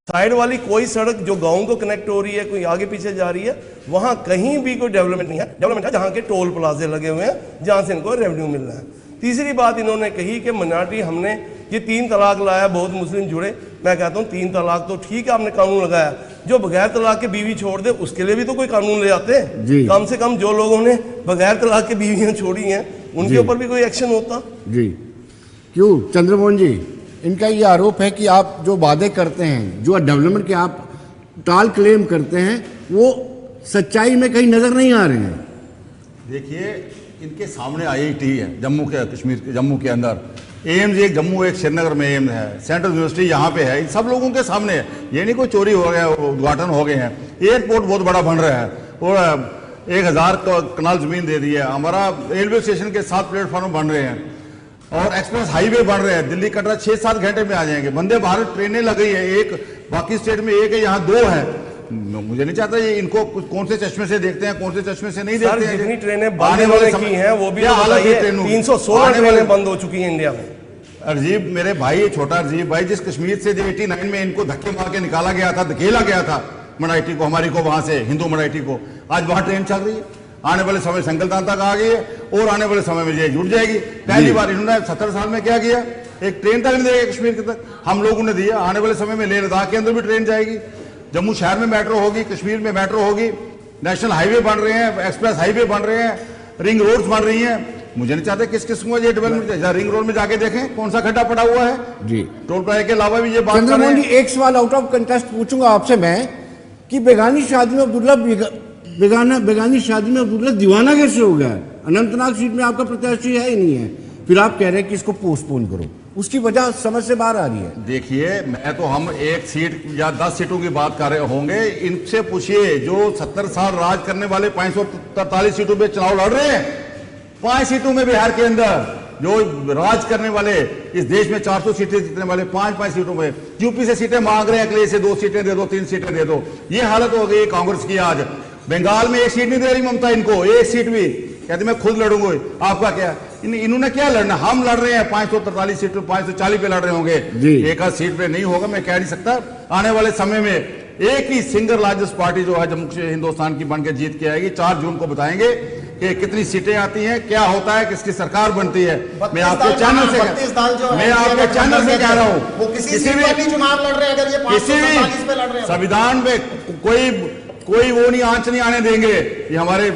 साइड वाली कोई सड़क जो गाँव को कनेक्ट हो रही है, कोई आगे पीछे जा रही है, वहाँ कहीं भी कोई डेवलपमेंट नहीं है। डेवलपमेंट है जहाँ के टोल प्लाजे लगे हुए हैं, जहाँ से इनको रेवेन्यू मिल रहा है। तीसरी बात इन्होंने कही कि मिनॉरिटी हमने ये 3 तलाक लाया, बहुत मुस्लिम जुड़े। मैं कहता हूँ 3 तलाक तो ठीक है, आपने कानून लगाया, जो बगैर तलाक के बीवी छोड़ दे उसके लिए भी तो कोई कानून ले आते हैं। कम से कम जो लोगों ने बगैर तलाक के बीवियां छोड़ी हैं उनके ऊपर भी कोई एक्शन होता। जी क्यों चंद्रमोहन जी, इनका ये आरोप है कि आप जो वादे करते हैं, जो डेवलपमेंट के आप टाल क्लेम करते हैं, वो सच्चाई में कहीं नजर नहीं आ रहे हैं। देखिए, इनके सामने IIT है जम्मू के, कश्मीर के जम्मू के अंदर, एम्स एक जम्मू एक श्रीनगर में एम्स है, सेंट्रल यूनिवर्सिटी यहाँ पे है, इन सब लोगों के सामने है। ये नहीं कोई चोरी हो गया, उद्घाटन हो गए हैं। एयरपोर्ट बहुत बड़ा बन रहा है और 1000 कनाल जमीन दे दी है। हमारा रेलवे स्टेशन के 7 प्लेटफॉर्म बन रहे हैं और एक्सप्रेस हाईवे बन रहे हैं। दिल्ली कटरा 6-7 घंटे में आ जाएंगे। वंदे भारत ट्रेनें लग गई है, एक बाकी स्टेट में एक है, यहाँ 2 है। मुझे नहीं चाहता ये इनको कौन से चश्मे से देखते हैं, कौन से चश्मे से नहीं देखते हैं। जितनी ट्रेनें आने वाले की हैं वो भी 316 ट्रेनें बंद हो चुकी हैं इंडिया में। अरजीब मेरे भाई, छोटा अरजीब भाई, जिस कश्मीर से 89 में इनको धक्के मार के निकाला गया था, धकेला गया था मिनॉरिटी को, हमारी को, वहां से हिंदू मिनॉरिटी को, आज वहां ट्रेन चल रही है। आने वाले समय संकल्पना तक आ गई है और आने वाले समय में ये जुड़ जाएगी। पहली बार इन्होंने 70 साल में क्या किया, एक ट्रेन तक नहीं देगा कश्मीर के तक, हम लोगों ने दिया। आने वाले समय में लेह लद्दाख के अंदर भी ट्रेन जाएगी, जम्मू शहर में मेट्रो होगी, कश्मीर में मेट्रो होगी, नेशनल हाईवे बन रहे हैं, एक्सप्रेस हाईवे बन रहे हैं, रिंग रोड्स बन रही हैं। मुझे नहीं चाहते किस किस्म का ये डेवलपमेंट। रिंग रोड में जाके देखें कौन सा खड्डा पड़ा हुआ है जी। टोल प्लाजा के अलावा भी ये बात कर रहे हैं। एक सवाल आउट ऑफ कंटेस्ट पूछूंगा आपसे मैं कि बेगानी शादी में अब्दुल्ला बेगानी शादी में अब्दुल्ला दीवाना कैसे हो गया? अनंतनाग सीट में आपका प्रत्याशी है ही नहीं है, फिर आप कह रहे हैं कि इसको पोस्टपोन करो, उसकी वजह समझ से बाहर आ रही है। देखिए, मैं तो हम 1 सीट या 10 सीटों की बात कर रहे होंगे। इनसे पूछिए जो 70 साल राज करने वाले 543 सीटों पे चुनाव लड़ रहे हैं, 5 सीटों में बिहार के अंदर जो राज करने वाले, इस देश में 400 सीटें जीतने वाले 5 सीटों में, यूपी से सीटें मांग रहे हैं, अखिलेश से 2 सीटें दे दो, 3 सीटें दे दो। ये हालत हो गई कांग्रेस की आज। बंगाल में 1 सीट नहीं दे रही ममता इनको, 1 सीट भी, कहते मैं खुद लड़ूंगा। आपका क्या, इन्होंने क्या लड़ना? हम लड़ रहे हैं 543 सीट, 540 पे लड़ रहे होंगे, 1 सीट पे नहीं होगा। मैं कह नहीं सकता। आने वाले समय में एक ही सिंगल लार्जेस्ट पार्टी जो है जम्मू से हिंदुस्तान की बनकर जीत के आएगी। 4 जून को बताएंगे कि कितनी सीटें आती हैं, क्या होता है, किसकी सरकार बनती है। मैं आपके चैनल से कह रहा हूँ, किसी भी चुनाव लड़ रहे हैं, अगर ये 547 पे लड़ रहे हैं, संविधान में कोई वो नहीं, आंच नहीं आने देंगे। ये हमारे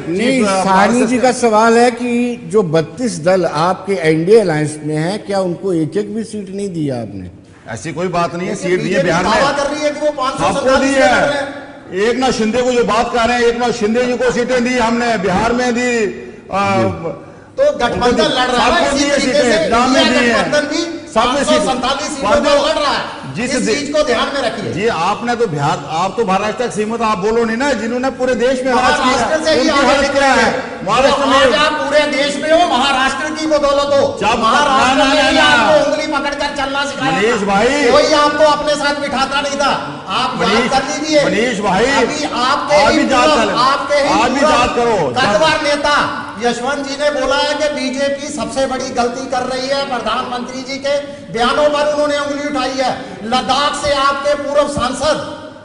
साहनी जी का सवाल है कि जो 32 दल आपके एनडीए अलायंस में है, क्या उनको एक भी सीट नहीं दी आपने? ऐसी कोई बात नहीं है, सीट दी है बिहार में, कर रही है कि वो 547 सबको दी है। एक ना शिंदे को जो बात कर रहे हैं, एक ना शिंदे जी को सीटें दी हमने, बिहार में दी। तो गठबंधन लड़ रहा है, सबको दी है सीटें, नाम में दी है, सब में 547 सीटों पर लड़ रहा है। जिस चीज को ध्यान में रखिए जी। आपने तो बिहार, आप तो महाराष्ट्र तक सीमित, आप बोलो नहीं ना, जिन्होंने पूरे देश में महाराष्ट्र से ही आगे निकल रहे हैं। महाराष्ट्र में आप पूरे देश में हो, महाराष्ट्र की बदौलत हो। महाराष्ट्र में आपको उंगली पकड़कर चलना सिखाया मनीष भाई, कोई आपको अपने साथ बिठाता नहीं था। आप याद कर लीजिए मनीष भाई, अभी आपके ही याद करो, कद्वर नेता यशवंत जी ने बोला है कि बीजेपी सबसे बड़ी गलती कर रही है। प्रधानमंत्री जी के बयानों पर उन्होंने उंगली उठाई है। लद्दाख से आपके पूर्व सांसद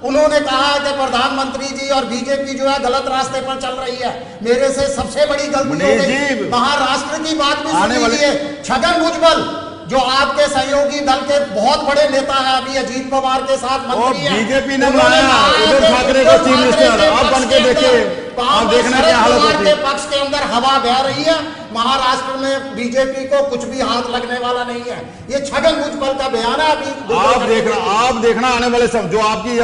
उन्होंने कहा है कि प्रधानमंत्री जी और बीजेपी जो है गलत रास्ते पर चल रही है, मेरे से सबसे बड़ी गलती हो गई। महाराष्ट्र की बात भी सुन लीजिए। छगन भुजबल जो आपके सहयोगी दल के बहुत बड़े नेता है, अभी अजीत पवार के साथ मंत्री है, बीजेपी ने उद्धव ठाकरे को चीफ मिनिस्टर, आप बन के देखिए, आप देखना क्या हालत होती है। पक्ष के अंदर हवा बह रही है। महाराष्ट्र में बीजेपी को कुछ भी हाथ लगने वाला नहीं है। ये छगन भुजबल का बयान है। अभी आप देखना आने वाले सब जो आपकी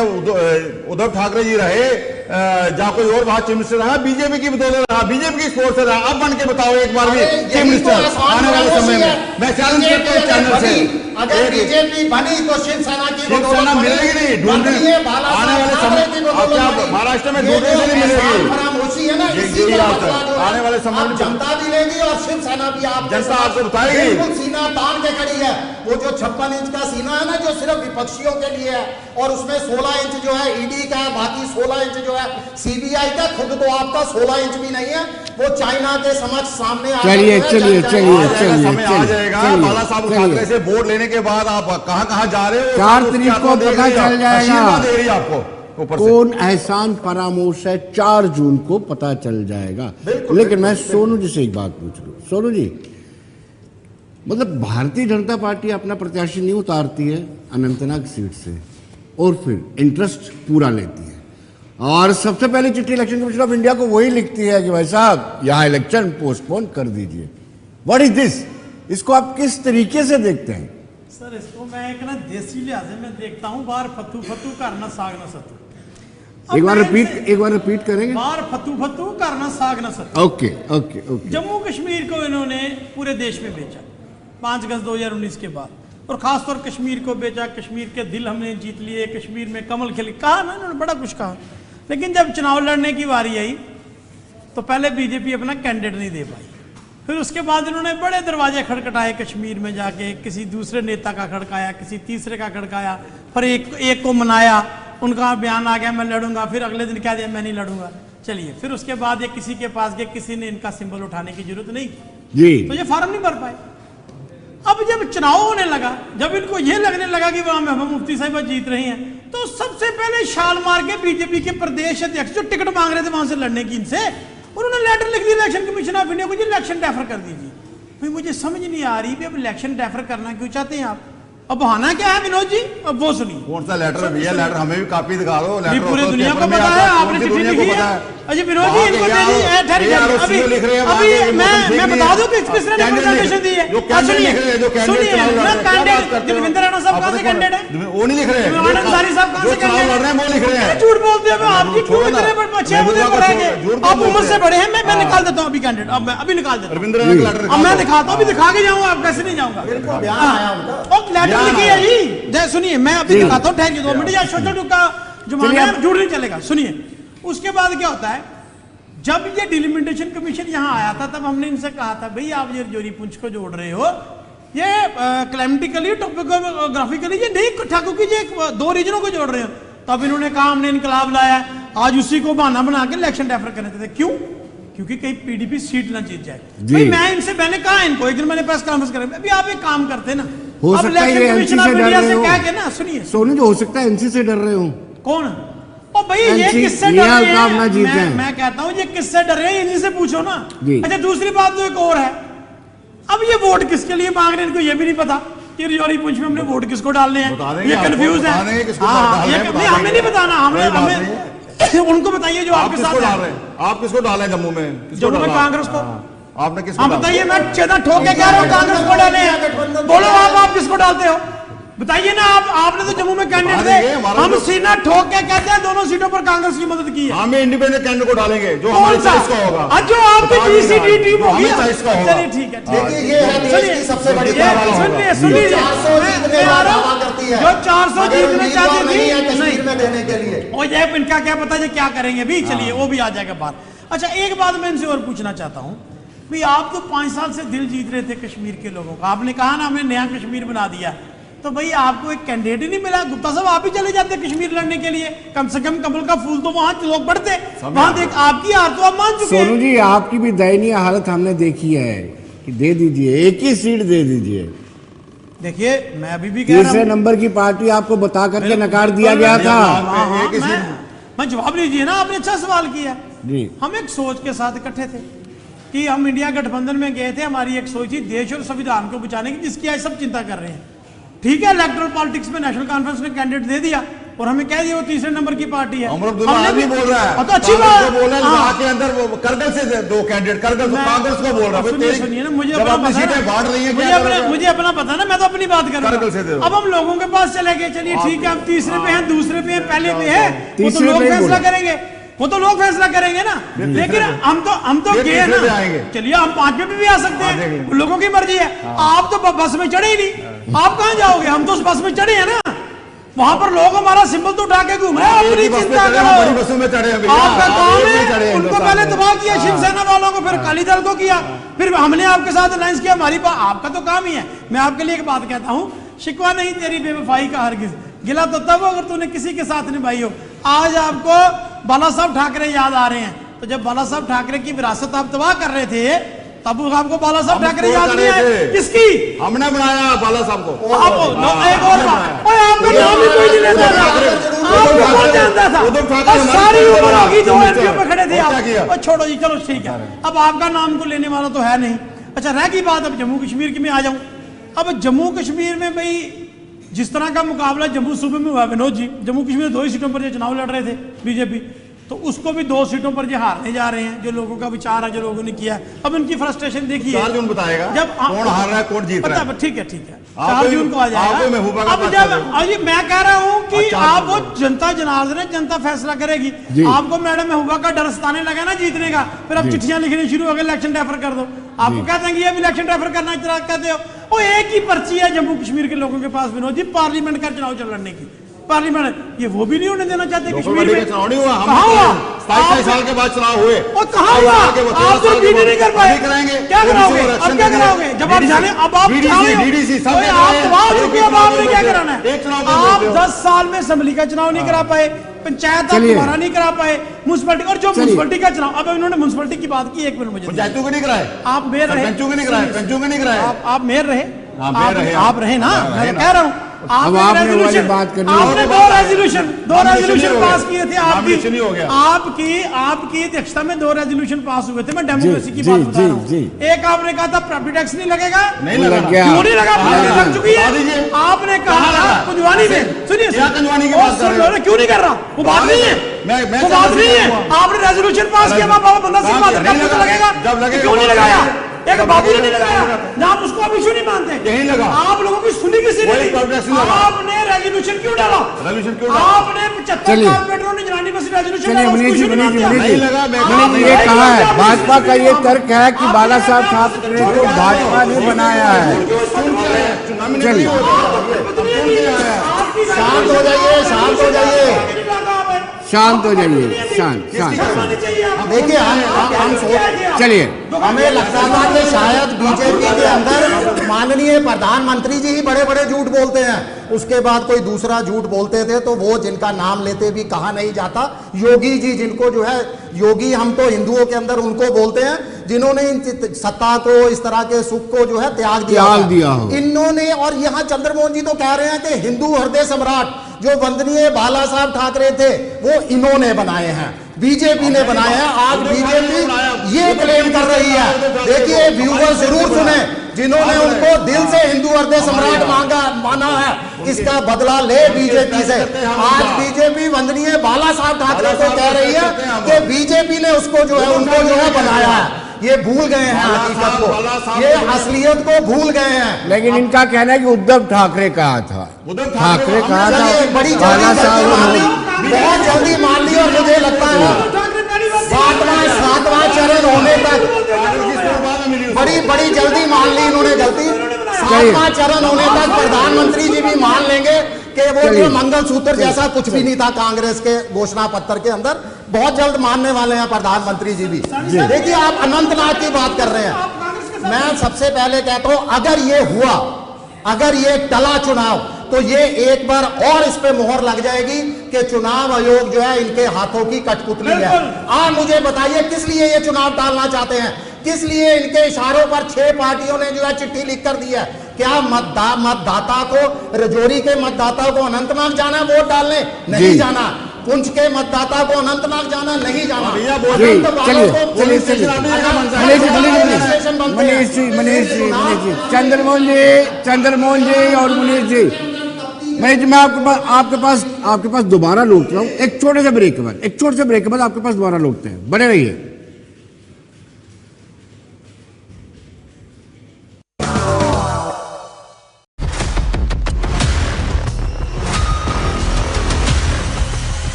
उद्धव ठाकरे जी रहे, जहाँ कोई और वहां चीफ मिनिस्टर रहा, बीजेपी की बदौलत रहा, बीजेपी की स्पोर्ट से रहा। अब बन के बताओ एक बार भी अरे चीफ यही तो मिनिस्टर आसान आने वाले खामोशी समय है। में। मैं चैलेंज करता हूँ चैनल से, अगर बीजेपी बनी तो शिवसेना की शिवसेना मिलेगी नहीं, ढूंढने आने वाले समय क्या महाराष्ट्र में ढूंढने से नहीं मिलेगी। खामोशी है ना, इसी यही का बात मसला है। जो है, आने वाले समय अब में जनता भी लेगी और शिवसेना भी आपके जनता साथ आपको बताएगी। बिल्कुल सीना तान के खड़ी है। वो जो 56 इंच का सीना है ना, जो सिर्फ विपक्षियों के लिए है, और उसमें 16 इंच जो है ईडी का है, बाकी 16 इंच जो है सीबीआई का। खुद तो आपका 16 इंच भी नहीं है, वो चाइना के समक्ष सामने आ चलिए, गया है। चलिए, चलिए। समय आ जाएगा। बाला साहब ठाकरे से वोट लेने के बाद आप कहां कहां जा रहे हो, 4 तारीख को पता चल जाएगा। आशीर्वाद दे रही है आपको ऊपर से। कौन एहसान फरामोश है, 4 जून को पता चल जाएगा। लेकिन मैं सोनू जी से एक बात पूछ रहा हूं। सोनू जी, मतलब भारतीय जनता पार्टी अपना प्रत्याशी नहीं उतारती है अनंतनाग सीट से और फिर इंटरेस्ट पूरा लेती है, और सबसे पहले चिट्ठी इलेक्शन कमीशन ऑफ इंडिया को वही लिखती है कि भाई साहब यहाँ इलेक्शन पोस्टपोन कर दीजिए। What is this? इसको आप किस तरीके से देखते हैं? सर इसको मैं एक ना देसी लिहाज में देखता हूँ, बार फतू फतू करना साग न सतू। एक बार रिपीट करेंगे। बार फतू फतू करना साग न Satu. Okay okay okay. Jammu Kashmir को इन्होंने पूरे देश में बेचा 5 अगस्त 2019 के बाद, और खासतौर कश्मीर को बेचा। कश्मीर के दिल हमने जीत लिए, कश्मीर में कमल खिले, कहा ना इन्होंने, बड़ा कुछ कहा। लेकिन जब चुनाव लड़ने की बारी आई तो पहले बीजेपी अपना कैंडिडेट नहीं दे पाई। फिर उसके बाद इन्होंने बड़े दरवाजे खड़खटाए कश्मीर में जाके, किसी दूसरे नेता का खड़काया, किसी तीसरे का खड़काया, फिर एक को मनाया, उनका बयान आ गया मैं लड़ूंगा, फिर अगले दिन कह दिया मैं नहीं लड़ूंगा। चलिए, फिर उसके बाद ये किसी के पास गए, किसी ने इनका सिंबल उठाने की जरूरत नहीं जी, तो ये फॉर्म नहीं भर पाए। अब जब चुनाव होने लगा, जब इनको ये लगने लगा कि वहां महबूबा मुफ्ती साहिबा जीत रही हैं, तो सबसे पहले छाल मार के बीजेपी के प्रदेश अध्यक्ष जो टिकट मांग रहे थे वहां से लड़ने की, इनसे उन्होंने लेटर लिख दिया इलेक्शन कमीशन ऑफ इंडिया को, जी इलेक्शन डेफर कर दीजिए। भाई मुझे समझ नहीं आ रही भी अब इलेक्शन डेफर करना क्यों चाहते हैं आप? अब बहाना क्या है विनोद जी? अब वो सुनिए। कौन सा लेटर भैया? लेटर हमें भी कॉपी दिखा दो। लेटर पूरी दुनिया को पता है, आपने चिट्ठी लिखी है। अजय विनोद जी इनको दे दी। अभी मैं बता दूं कि किसने रिप्रेजेंटेशन दी है। सुनिए ना, कैंडिडेट देवेंद्र राणा साहब कहां से कैंडिडेट है? वो नहीं लिख रहे हैं, आनंद सारी साहब कहां से कैंडिडेट है? वो लिख रहे हैं। झूठ बोलते हैं आपकी, क्यों इतने बच्चे मुझे पढ़ाएंगे? आप उम्र से बड़े हैं, मैं निकाल देता हूं अभी कैंडिडेट। अब मैं अभी निकाल देता हूं, अब मैं दिखाता हूं, अभी दिखा के जाऊंगा, आप कैसे नहीं जाऊंगा। और लेटर लिखी है जी, सुनिए मैं अभी दिखाता हूं, ठहरिए 2 मिनट, या सोशल का जमाना है, झूठ नहीं चलेगा। सुनिए, उसके बाद क्या होता है, जब ये डिलिमिटेशन कमीशन यहां आया था तब हमने इनसे कहा था भाई आप ये जोरी पुंछ को जोड़ रहे हो, ये क्लाइमेटिकली टॉपोग्राफिकली ये नहीं ठाकुर कीजिए, 2 रीजनों को जोड़ रहे हो। तब इन्होंने कहा हमने इनकलाब लाया, आज उसी को बहाना बना के इलेक्शन डेफर करने थे। क्यों? क्योंकि कहीं पीडीपी सीट ना जीत जाए। भाई मैं इनसे, मैंने कहा इनको, एक दिन मैंने प्रेस कॉन्फ्रेंस करें, अभी आप एक काम करते ना, हो सकता है ये एनसी से डर रहे हो। कह के ना, सुनिए सोनू जी, हो सकता है एनसी से डर रहे हो। कौन? ओ भाई ये किससे डर रहे हैं? मैं कहता हूं ये किससे डर रहे हैं, इन्हीं से पूछो ना। अच्छा दूसरी बात तो एक और है, अब ये वोट किसके लिए मांग रहे हैं इनको ये भी नहीं पता कि रिजौरी पुंछ में हमने वोट किसको डालने हैं, ये कंफ्यूज है। हमें नहीं बताना, हमें उनको बताइए जो आपके साथ डाल रहे हैं। आप किसको डालें जम्मू में? जम्मू में कांग्रेस को। आपने किसको? हाँ बताइए, मैं चेता ठोक के कह रहा हूँ कांग्रेस को डाले हैं। बोलो आप किसको डालते हो? बताइए ना। आपने तो जम्मू में कैंडिडेट थे, हम सीना ठोक के कहते हैं दोनों सीटों पर कांग्रेस की मदद की है। हमें इंडिपेंडेंट कैंडिडेट को डालेंगे जो हमारे चॉइस का होगा, जो आपकी जीसीडी टीम होगी, चॉइस का होगा। चलिए ठीक है। देखिए ये है देश की सबसे बड़ी सुनिए, 400 जीतने का दावा करती है, जो 400 जीतने चाहती थी कश्मीर में देने के लिए, और ये इनका क्या पता है क्या करेंगे भी। चलिए वो भी आ जाएगा बात। अच्छा एक बात मैं इनसे और पूछना चाहता हूँ, भाई आप तो 5 साल से दिल जीत रहे थे कश्मीर के लोगों का, आपने कहा ना हमने नया कश्मीर बना दिया, तो भाई आपको एक कैंडिडेट ही नहीं मिला। गुप्ता साहब आप ही चले जाते कश्मीर लड़ने के लिए, कम से कम कमल का फूल तो वहां लोग बढ़ते, वहां देख आपकी हार तो आप मान चुके हैं। सोनू जी आपकी भी दयनीय हालत हमने देखी है कि दे दीजिए, एक ही सीट दे दीजिए। देखिए मैं अभी भी कह रहा हूं, 3 नंबर की पार्टी आपको बता करके नकार दिया गया था। मैं जवाब लीजिए ना, आपने अच्छा सवाल किया जी। हम एक सोच के साथ इकट्ठे थे कि हम इंडिया गठबंधन में गए थे, हमारी एक सोच थी देश और संविधान को बचाने की, जिसकी आज सब चिंता कर रहे हैं। ठीक है, इलेक्टोरल पॉलिटिक्स में नेशनल कॉन्फ्रेंस ने कैंडिडेट दे दिया और हमें कह दिया वो 3 नंबर की पार्टी है। हमने भी बोल रहा है तो अच्छी बात बोल रहा है के अंदर वो करगिल से 2 कैंडिडेट, करगिल कांग्रेस को बोल रहा है। सुनिए ना, मुझे अपनी सीटें बांट रही हैं, मुझे अपना पता ना, मैं तो अपनी बात कर रहा हूं। अब हम लोगों के पास चले गए, चलिए ठीक है, हम तीसरे पे हैं, दूसरे पे हैं, पहले पे है, वो तो लोग फैसला करेंगे। वो तो लोग फैसला करेंगे ना। लेकिन हम तो गए ना, चलिए हम 5 में भी आ सकते हैं, लोगों की मर्जी है। आप तो बस में चढ़े ही नहीं, आप कहां जाओगे? हम तो उस बस में चढ़े हैं ना, वहां पर लोग हमारा सिंबल तो उठा के घूम रहे हैं। अपनी चिंता करो, आपका काम है उनको पहले तबाह किया, शिवसेना वालों को, फिर अकाली दल को किया, फिर हमने आपके साथ अलायंस किया। हमारी बात, आपका तो काम ही है। मैं आपके लिए एक बात कहता हूं, शिकवा नहीं तेरी बेवफाई का हरगिज, गिला तो तब अगर तूने किसी के साथ निभाई हो। आज आपको बाला साहब ठाकरे याद आ रहे हैं, तो जब बाला साहब ठाकरे की विरासत आप तबाह कर रहे थे, तब आपको बाला साहब ठाकरे याद नहीं आए? किसकी? हमने बनाया बाला साहब को। एक और बात, आपका नाम ही कोई नहीं लेता था, आपको कौन जानता था? सारी उम्र होगी 2 एमपी पे खड़े थे आप। छोड़ो जी, चलो ठीक है, अब आपका नाम को लेने वाला तो है नहीं। अच्छा, रह गई बात अब जम्मू कश्मीर की, मैं आ जाऊं। अब जम्मू कश्मीर में भाई जिस तरह का मुकाबला जम्मू सूबे में हुआ, विनोद जी, जम्मू कश्मीर 2 ही सीटों पर जो चुनाव लड़ रहे थे बीजेपी, तो उसको भी 2 सीटों पर जो हारने जा रहे हैं। जो लोगों का विचार है, जो लोगों ने किया, अब उनकी फ्रस्ट्रेशन देखिए। 4 जून बताएगा जब कौन हार रहा है, कौन जीत रहा है। ठीक है, ठीक है, 4 जून को आ जाएगा। अब जब अजी मैं कह रहा हूं कि आप वो जनता जनार्दन है, जनता फैसला करेगी। आपको मैडम महबूबा का डर सताने लगा ना जीतने का, फिर अब चिट्ठियां लिखनी शुरू हो गई, इलेक्शन डेफर कर दो। आपको कहते हैं कि ये भी इलेक्शन डेफर करना इतना कहते हो। वो एक ही पर्ची है जम्मू कश्मीर के लोगों के पास विनोद जी, पार्लियामेंट का चुनाव लड़ने की। पार्लियामेंट ये वो भी नहीं होने देना चाहते कश्मीर में। चुनाव नहीं हुआ, कहाँ हुआ? 27 साल के बाद चुनाव हुए, और कहाँ हुआ? आप तो बीडी नहीं कर पाए, क्या कराओगे? अब क्या कराओगे जब आप जाने? अब आप डीडीसी सब अब आपने क्या कराना है? आप 10 साल में असेंबली का चुनाव नहीं करा पाए, पंचायत आप दोबारा नहीं करा पाए, म्युनिसिपलिटी, और जो म्युनिसिपलिटी का चुनाव, अब इन्होंने म्युनिसिपलिटी की बात की, 1 मिनट मुझे, पंचायतों को नहीं कराए, आप मेयर रहे, पंचों को नहीं कराए, पंचों को नहीं कराए, आप मेयर रहे, आप रहे ना, मैं कह रहा हूँ। अब आपने वाली बात करनी है। आपने 2 रेजोल्यूशन पास किए थे, आपकी अध्यक्षता में 2 रेजोल्यूशन पास हुए थे। मैं डेमोक्रेसी की बात बता रहा हूँ। एक आपने कहा था प्रॉपर्टी टैक्स नहीं लगेगा, नहीं लग गया, क्यों नहीं लगा? लग चुकी है। आपने कहा कुंजवानी में, सुनिए क्यों नहीं कर रहा, वो बात नहीं है, वो बात नहीं है। आपने रेजोल्यूशन पास किया, बाबा बंदा सिंह बहादुर का लगेगा, क्यों नहीं लगाया? एक बाबू ने नहीं लगाया, आप उसको अब इशू नहीं मानते, यही लगा। आप लोगों की सुनी किसी ने नहीं, आपने रेजोल्यूशन क्यों डाला? आपने 75 कारपोरेटरों ने जनानी बस रेजोल्यूशन डाला, उसको इशू नहीं मानते। ये कहा है, भाजपा का ये तर्क है कि बाला साहब ठाकरे को भाजपा ने बनाया है। चलिए शांत हो जाइए, शांत हो जाइए, शांत हो जाइए, शांत शांत। देखिए हम सोच, चलिए, हमें लगता था कि शायद बीजेपी के अंदर माननीय प्रधानमंत्री जी ही बड़े बड़े झूठ बोलते हैं, उसके बाद कोई दूसरा झूठ बोलते थे, तो वो जिनका नाम लेते भी कहा नहीं जाता, योगी जी, जिनको जो है योगी हम तो हिंदुओं के अंदर उनको बोलते हैं, जिन्होंने इन सत्ता को, इस तरह के सुख को जो है त्याग दिया हो। इन्होंने, और यहाँ चंद्रमोहन जी तो कह रहे हैं कि हिंदू हृदय सम्राट जो वंदनीय बाला साहब ठाकरे थे वो इन्होंने बनाए हैं, बीजेपी ने बनाए हैं। आज बीजेपी ये क्लेम कर रही है, देखिए व्यूअर जरूर सुने, जिन्होंने उनको दिल से हिंदू हृदय सम्राट माना है, इसका बदला ले बीजेपी से। आज बीजेपी वंदनीय बाला साहब ठाकरे को कह रही है कि बीजेपी ने उसको जो है, उनको जो है बनाया है। ये भूल गए हैं हकीकत को, ये असलियत को भूल गए हैं। लेकिन इनका कहना है कि उद्धव ठाकरे कहा था, ठाकरे कहा था, बड़ी बाला साहब बहुत जल्दी मान ली, और मुझे लगता है 7वां चरण होने तक बड़ी जल्दी मान ली इन्होंने गलती। 7वां चरण होने तक प्रधानमंत्री जी भी मान लेंगे कि वो जो मंगलसूत्र जैसा कुछ भी नहीं था कांग्रेस के घोषणा पत्र के अंदर, बहुत जल्द मानने वाले हैं प्रधानमंत्री जी भी। देखिए आप अनंतनाग की बात कर रहे हैं, मैं सबसे पहले कहता हूं अगर ये हुआ, अगर ये टला चुनाव, तो ये एक बार और इस पे मोहर लग जाएगी कि चुनाव आयोग जो है इनके हाथों की कठपुतली है। आप मुझे बताइए किस लिए ये चुनाव टालना चाहते हैं, किस लिए इनके इशारों पर 6 पार्टियों ने जो है चिट्ठी लिख कर दी है? क्या मतदाता को, रजौरी के मतदाता को अनंतनाग जाना वोट डालने? नहीं जाना। पुंछ के मतदाता को अनंतनाग जाना? नहीं जाना। चंद्रमोहन जी और मुनीष जी, मैं आपके पास दोबारा लौट रहा हूँ, एक छोटे से ब्रेक के बाद आपके पास दोबारा लौटते हैं, बने रहिए।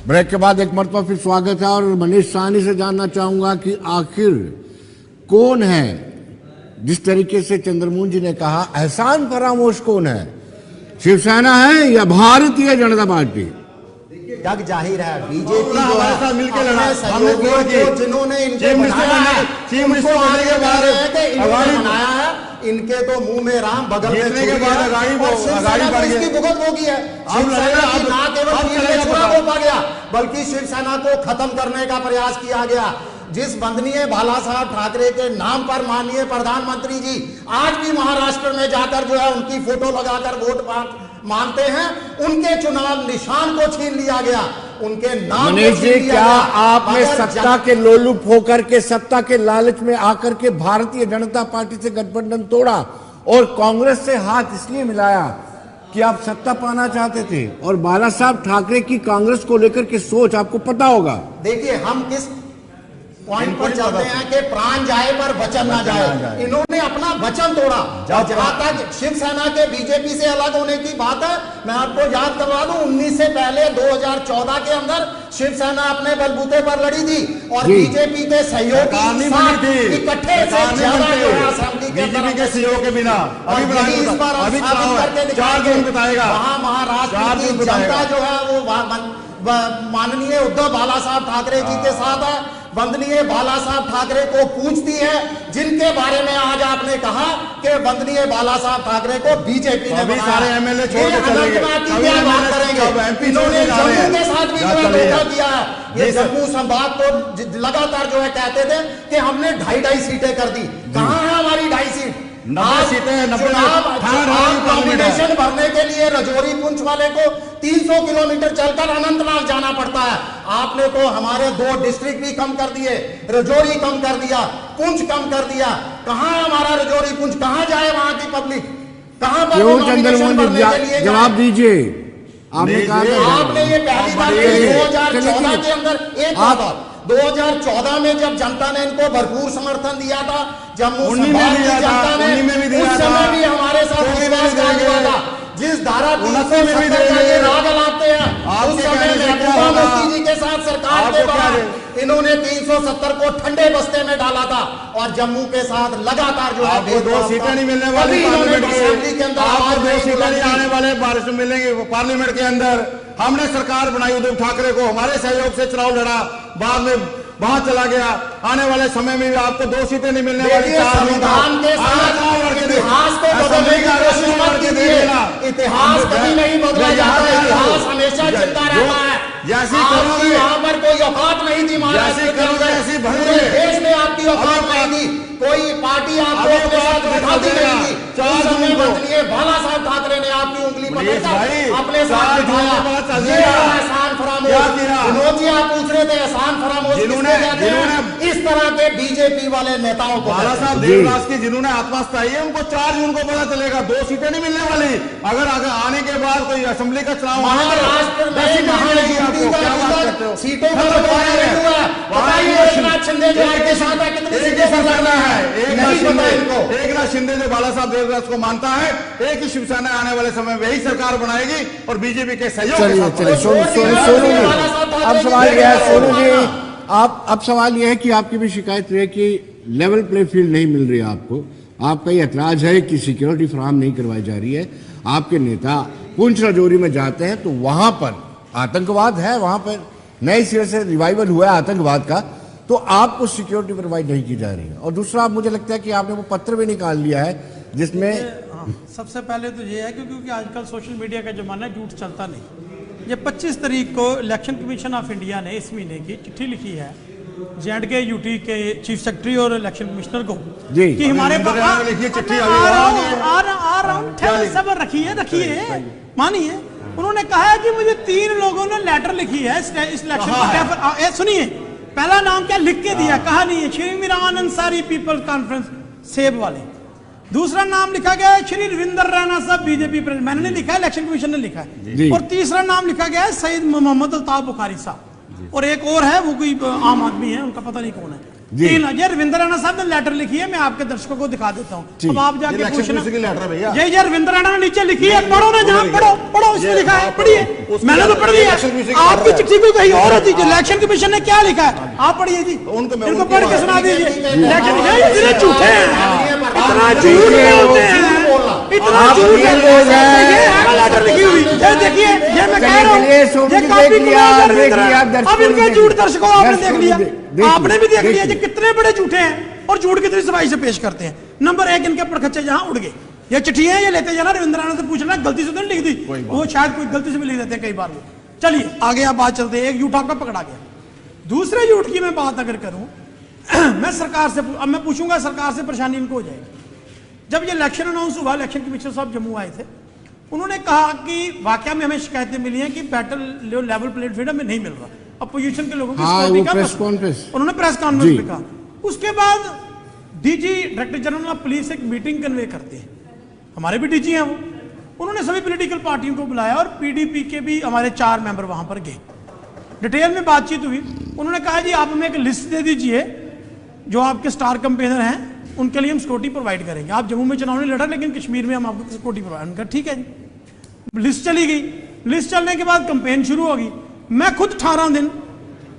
ब्रेक के बाद एक मरतबा फिर स्वागत है और मनीष साहनी से जानना चाहूंगा कि आखिर कौन है, जिस तरीके से चंद्रमोहन जी ने कहा, एहसान फरामोश कौन है, शिवसेना है या भारतीय जनता पार्टी? जग जाहिर है बीजेपी जो हमारे है साथ मिलकर लड़ा, अपने हमने सहयोगियों जोड़ की। को जिन्होंने इनको चीफ मिनिस्टर बनाया है, चीफ मिनिस्टर उनको बनने के आगे बाद कह रहे हैं कि इन्होंने अगाड़ी- बनाया है, इनके तो मुंह में राम बगल में जीतने के छुरी बाद है, अगाड़ी और शिवसेना बढ़ तो गए। इसकी भुगत होगी है। शिवसेना लड़ेगा, की ना केवल अब तीर में चलेगा छुरा पता। रोका गया, बल्कि शिवसेना को खत्म करने का प्रयास किया गया। जिस वंदनीय बाला साहब ठाकरे के नाम पर माननीय प्रधानमंत्री जी आज भी महाराष्ट्र में जाकर जो है उनकी फोटो लगाकर वोट मांगते हैं, उनके चुनाव निशान को छीन लिया गया, उनके नाम को मनीष जी, छीन लिया क्या गया। आपने मगर सत्ता के लोलुप होकर के, सत्ता के लालच में आकर के भारतीय जनता पार्टी से गठबंधन तोड़ा और कांग्रेस से हाथ इसलिए मिलाया कि आप सत्ता पाना चाहते थे? और बाला साहब ठाकरे की कांग्रेस को लेकर के सोच आपको पता होगा। देखिए हम किस पॉइंट पर चलते हैं कि प्राण जाए पर वचन ना जाए। इन्होंने अपना वचन तोड़ा। और जहां तक शिवसेना के बीजेपी से अलग होने की बात है, मैं आपको याद करवा दूं, 19 से पहले 2014 के अंदर शिवसेना अपने बलबूते पर लड़ी थी और जी। बीजेपी के सहयोगी नहीं साथ बनी थी, इकट्ठे से सरकार नहीं ज्यादा बनती। जो है असेंबली के बीजेपी के अंदर सहयोग के बिना और अभी यही इस बार अभी साबित चुनाव है, करके 4 दिखाएंगे। दिन बताएगा, वहां 4 महाराष्ट्र दिन की जनता बताएगा। जो है वो माननीय उद्धव बाला साहब ठाकरे जी के साथ है। वंदनीय बाला साहब ठाकरे को पूछती है, जिनके बारे में आज आपने कहा कि वंदनीय बाला साहब ठाकरे को बीजेपी ने अभी बनाया। सारे एमएलए छोड़ के ये चले गए। अनंतनाग की अभी क्या बात एमएलए करेंगे? सब एमपी इन्होंने छोड़ के जा रहे जम्मू हैं। के साथ भी जो है चलिए। धोखा किया है। ये जी सर। जम्मू संभाग को लगातार जो है कहते थे कि हमने 2.5 सीटें कर दी। कहां है हमारी 2.5 सीट? 90 सीटें, 90 चुनाव नॉमिनेशन भरने के लिए रजौरी पुंछ वाले को 300 किलोमीटर चलकर अनंतनाग जाना पड़ता है। आपने तो हमारे 2 डिस्ट्रिक्ट भी कम कर दिए, रजौरी कम कर दिया, पुंछ कम कर दिया। कहां है हमारा रजौरी पुंछ? कहां जाए वहां की पब्लिक? कहां पर क्यों nomination चंद्रमोहन भरने के लिए जी, जाए? जवाब दीजिए। आपने नहीं, कहा नहीं, था आपने ये पहली बार बढ़िए। 2014 के अंदर एक आप- बात 2014 में जब जनता ने इनको भरपूर समर्थन दिया था, जम्मू 19 में संभाग की दिया था, जनता ने 19 में भी दिया उस समय था, भी हमारे साथ 24 में भी विश्वासघात देंगे, हुआ था। जिस धारा 29 में भी 370 का ये देंगे। राग लाते हैं, आपके उस समय कहने से क्या महबूबा होगा? मुफ्ती जी के साथ सरकार आपको के क्या दौरान दे- इन्होंने 370 को ठंडे बस्ते में डाला था और जम्मू के साथ लगातार जो है आपको 2 भेदभाव सीटें था। नहीं मिलने कभी वाली इन्होंने पार्लियामेंट असेंबली के की, अंदर आपको आवाज 2 नहीं सीटें नहीं बुलंदी। आने वाले बारिश में मिलेंगे पार्लियामेंट के अंदर। हमने सरकार बनाई उद्धव ठाकरे को, हमारे सहयोग से चुनाव लड़ा, बाद में वहां चला गया। आने वाले समय में भी आपको 2 सीटें नहीं मिलने वाली। देखिए, संविधान के साथ इतिहास को बदलने की कोशिश मत कीजिए। इतिहास कभी नहीं बदला जाता, इतिहास हमेशा चलता रहता है। जैसी आपकी करोगे, यहाँ पर कोई औकात नहीं थी महाराष्ट्र जैसी के अंदर, करोगे, ऐसी भरोगे। पूरे देश में आपकी औकात अब नहीं थी। कोई पार्टी आपको अब अपने साथ बात बैठाती बदल नहीं थी। गया। 4 उस समय जून को। वंदनीय बाला साहब ठाकरे ने आपकी उंगली मनीष भाई, पकड़कर अपने 4 साथ जून बिठाया। के बाद चल ये जाएगा। है एहसान फरामोश। क्या किया? विनोद जी, आप पूछ रहे थे एहसान फरामोश किसको जिन्होंने- कहते हैं? इस तरह के बीजेपी वाले नेताओं को बाला कहते हैं। साहब देवदास की जिन्होंने आत्महत्या की है, उनको 4 जून को पता चलेगा 2 सीटें नहीं मिलने वाली। अगर आने के बाद कोई असेंबली का चुनाव आने तो महाराष्ट्र 10 में सीटें नहीं मिलेगी महायुति आपको। का क्या बात अभी करते हो? तक सीटों का खत्म बंटवारा हो गया नहीं हुआ है। बताइए एकनाथ शिंदे जो आपके साथ है, कितनी एक ही सीटों पर सरकार लड़ना है। है? एकनाथ नहीं पता शिंदे, इनको। एकनाथ शिंदे जो बाला साहब देवदास को मानता है, एक ही शिवसेना आने वाले समय में यही सरकार बनाएगी और बीजेपी के सहयोग के चलिए साथ चलिए बनाएगी। सोनू जी, अब सवाल यह है सोनू जी, अब सवाल यह है कि आपकी भी शिकायत है कि लेवल प्ले फील्ड नहीं मिल रही है आपको। आपका ये एतराज है कि सिक्योरिटी फराहम नहीं करवाई जा रही है। आपके नेता पुंछ रजौरी में जाते हैं तो वहां पर आतंकवाद है, वहां पर नए सिरे से रिवाइवल हुआ है आतंकवाद का, तो आपको सिक्योरिटी प्रोवाइड नहीं की जा रही है। और दूसरा, मुझे लगता है कि आपने वो पत्र भी निकाल लिया है जिसमें सबसे पहले तो ये है क्योंकि आजकल सोशल मीडिया का जमाना है, झूठ चलता नहीं। ये 25 तारीख को इलेक्शन कमीशन ऑफ इंडिया ने इस महीने की चिट्ठी लिखी है J&K यूटी के चीफ सेक्रेटरी और इलेक्शन कमिश्नर को जी। कि हमारे अभी नरेंद्र ने लिखी है चिट्ठी, अभी आ रहा वहाँ हूँ, नहीं है। आ रहा हूँ, ठहर, सब्र रखिए मानिए। उन्होंने कहा है कि मुझे 3 लोगों ने लेटर लिखी है इस इलेक्शन को। सुनिए, पहला नाम क्या लिख के दिया, कहा नहीं है, श्री इमरान अंसारी पीपल्स कॉन्फ्रेंस सेब वाले। दूसरा नाम लिखा गया है श्री रविंदर रैना साहब बीजेपी प्रेसिडेंट, मैंने नहीं लिखा है, इलेक्शन कमीशन ने लिखा है। और तीसरा नाम लिखा गया है सईद मोहम्मद अल्ताफ बुखारी साहब, और एक और है वो कोई आम आदमी है, उनका पता नहीं कौन है। जी। 3000 रविंद्र राणा साहब ने लेटर लिखी है, मैं आपके दर्शकों को दिखा देता हूँ। अब आप जाके इलेक्शन पूछना, कमीशन की लेटर है भैया। ये रविंद्र राणा ने नीचे लिखी है, पढ़ो ना, जहाँ पढ़ो इसमें लिखा है, पढ़िए। मैंने तो पढ़ दिया, आपकी चिट्ठी कोई कहीं और होती है। इलेक्शन कमीशन ने क्या लिखा है आप पढ़िए जी, इनको पढ़ के सुना दीजिए। इलेक्शन इतने झूठे हैं, इतना झूठ बोलते हैं, इतना झूठ लेटर लिखी हुई। ये देखिए, ये मैं कह रहा हूँ, ये काफी अब इनके झूठ दर्शकों आपने देख लिया, आपने भी देख लिया, ये कितने बड़े झूठे हैं और झूठ कितनी सफाई से पेश करते हैं। नंबर 1, इनके पड़खच्चे जहां उड़ गए, ये चिट्ठी है, ये लेते जाना, रविंद्र राणा से पूछना गलती से तो नहीं लिख दी, वो शायद कोई गलती से भी लिख देते हैं कई बार वो। चलिए आगे आप बात चलते हैं। एक झूठ आपका पकड़ा गया, दूसरे झूठ की मैं बात अगर करूं, मैं सरकार से, अब मैं पूछूंगा सरकार से परेशानी इनको हो जाएगी। जब ये इलेक्शन अनाउंस हुआ, इलेक्शन कमीशनर साहब जम्मू आए थे, उन्होंने कहा कि वाकया में हमें शिकायतें मिली हैं कि बैटल लेवल प्लेइंग फील्ड में नहीं मिल रहा, अपोजिशन के लोगों की वो प्रेस कॉन्फ्रेंस, उन्होंने प्रेस कॉन्फ्रेंस में कहा। उसके बाद DG director general of police एक मीटिंग कन्वे करते हैं, हमारे भी डीजी हैं वो, उन्होंने सभी पॉलिटिकल पार्टियों को बुलाया और पीडीपी के भी हमारे 4 मेंबर वहां पर गए, डिटेल में बातचीत हुई। उन्होंने कहा जी आप हमें एक लिस्ट दे दीजिए जो आपके स्टार कैंपेनर हैं, उनके लिए हम सिक्योरिटी प्रोवाइड करेंगे। आप जम्मू में चुनाव नहीं लड़ा, लेकिन कश्मीर में हम आपको सिक्योरिटी प्रोवाइड कर। ठीक है जी, लिस्ट चली गई। लिस्ट चलने के बाद कैंपेन शुरू होगी। मैं खुद 18 दिन,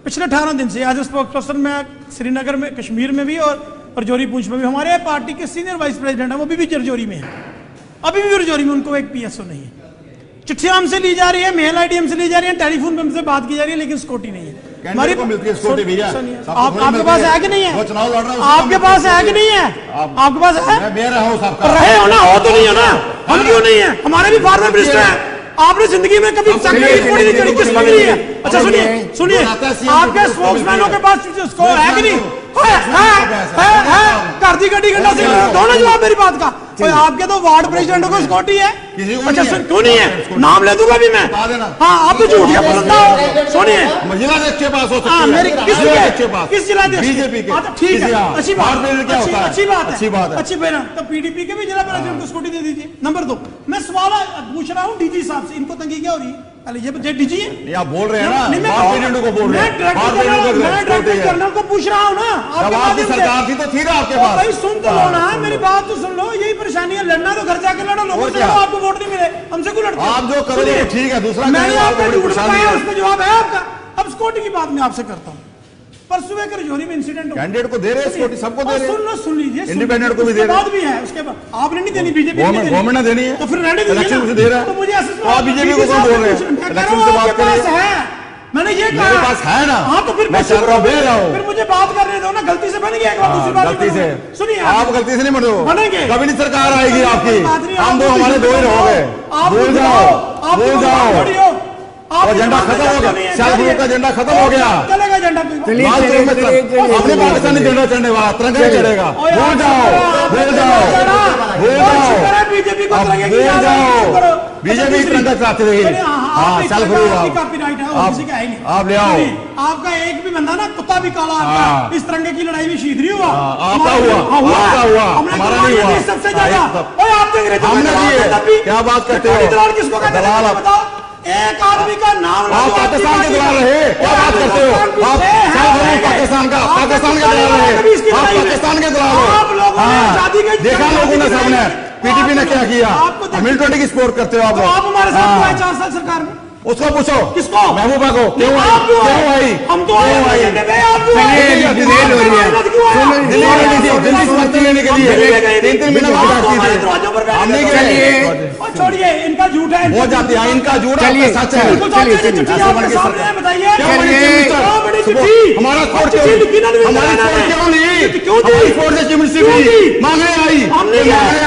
पिछले 18 दिन से एज ए स्पोक्स पर्सन मैं श्रीनगर में, कश्मीर में भी और रजौरी पूंछ में भी, हमारे पार्टी के सीनियर वाइस प्रेसिडेंट है वो भी रजौरी में है, अभी भी रजौरी में उनको एक पीएसओ नहीं है। चिट्ठियां हमसे ली जा रही है, मेल आईडी हमसे ली जा रही है, टेलीफोन पे हमसे बात की जा रही है, लेकिन सिक्योरिटी नहीं है। हमारी को मिलती है सिक्योरिटी भैया, आपके पास है कि नहीं है? वो चुनाव लड़ रहा है, आपके पास है कि नहीं है? आपके पास है? मैं मेरा हूं साहब, रहे हो ना, हो तो नहीं हो ना, हम क्यों नहीं है? हमारे भी फॉर्मर मिनिस्टर हैं, आपने जिंदगी में कभी सेक्रेटरी नहीं चढ़ी, किस मंगली है? अच्छा सुनिए, आपके स्पोक्समैनों के पास स्कोर है कि नहीं? है कर दी गड्डी गंडा से दोनों जवाब मेरी बात का। कोई आपके तो वार्ड प्रेसिडेंटों को सिक्योरिटी है? अच्छा क्यों नहीं है? नाम ले दूंगा भी मैं। हाँ आप तो झूठ बोलता हो। सुनिए, महिला के पास हो सकती हाँ मेरी किस जिला बीजेपी के, ठीक है, अच्छी बात है, अच्छी बात है, अच्छी बात। तो पीडीपी के भी जिला प्रेसिडेंट को सिक्योरिटी दे दीजिए। नंबर 2, मैं सवाल पूछ रहा हूँ डीजी साहब से, इनको तंगी क्या हो रही है? पहले ये डीजी है, आप बोल रहे हैं ना, मैं डायरेक्टर जनरल को पूछ रहा हूँ ना। आपकी सरकार थी तो थी ना आपके पास, भाई सुन तो लो ना, मेरी बात तो सुन लो। यही परेशानी है, लड़ना तो घर जाके लड़ो, लोगों से लड़ो, आपको वोट नहीं मिले, हमसे क्यों लड़ते? आप जो करोगे ठीक है, दूसरा मैंने आपको झूठ बताया, उसमें जवाब है आपका। अब सिक्योरिटी की बात मैं आपसे करता हूँ। परसों एक रजौरी में इंसिडेंट हो, कैंडिडेट को दे रहे हैं सिक्योरिटी, सबको दे रहे हैं, सुन लीजिए, इंडिपेंडेंट को भी दे रहे हैं, भी है। उसके बाद आपने नहीं देनी, बीजेपी गवर्नमेंट ने देनी है, तो फिर रहने दीजिए इलेक्शन ना। से दे रहा है, तो मुझे आप बीजेपी को क्यों बोल रहे हैं? इलेक्शन से बात करिए, मैंने ये कहा मेरे पास है ना। हाँ तो फिर मैं चल रहा हूँ, दे रहा हूँ, फिर मुझे बात करने दो ना। गलती से बन गया एक बार, दूसरी बार गलती से सुनिए, आप गलती से नहीं बन रहे हो, बनेंगे, कभी नहीं सरकार आएगी आपकी, हम दो हमारे 2 ही रहोगे। भूल जाओ, और झंडा खत्म हो गया, सेल्फ का झंडा खत्म हो गया, चलेगा झंडा अपने पाकिस्तानी झंडा चढ़ने वाला तिरंगा चढ़ेगा। भूल जाओ, बीजेपी तिरंगा चलाते रही। हाँ सेल्फ आप ले आओ, आपका एक भी बंदा ना, कुत्ता भी काला आपका, इस तिरंगे की लड़ाई में शहीद नहीं हुआ, आपका हुआ, हमारा नहीं हुआ। सबसे ज्यादा हमने क्या बात करते हो? किसको दलाल बताओ? एक आदमी का नाम, आप पाकिस्तान के दलाल रहे, क्या बात करते हो? आप पाकिस्तान का दलाल रहे, आप पाकिस्तान के दलाल हो। देखा लोगों ने, सबने, पीटीपी ने क्या किया, मिलिट्री की सपोर्ट करते हो आप लोग। आप हमारे साथ 4 साल सरकार में, उसको पूछो, किसको? महबूबा को, क्यों आई? हम तो दिल्ली समर्थन लेने के लिए 3-3 महीने छोड़िए, इनका झूठ है, हो जाती है, इनका झूठ है, सच है। हमारा कोर्ट क्यों नहीं, हमारी कोर्ट से चीफ मिनिस्टर मांगने आई, हम देखते हैं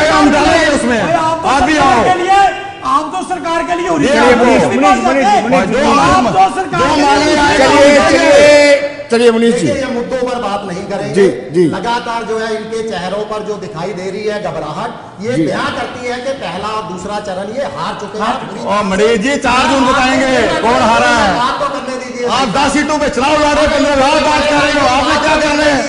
हम डालेंगे उसमें, आप भी आओ। आप तो सरकार के लिए हो रही है। चलिए मनीष जी, ये मुद्दों पर बात नहीं करेंगे। जी। लगातार जो है इनके चेहरों पर जो दिखाई दे रही है घबराहट, ये बयां करती है कि पहला और दूसरा चरण ये हार चुके हैं। और मनीष जी 4 जून बताएंगे कौन हारा है। बात तो करने दीजिए, आप 10 सीटों पे चुनाव लड़ रहे, 15 बात कर रहे हो, आपने क्या कर रहे हैं?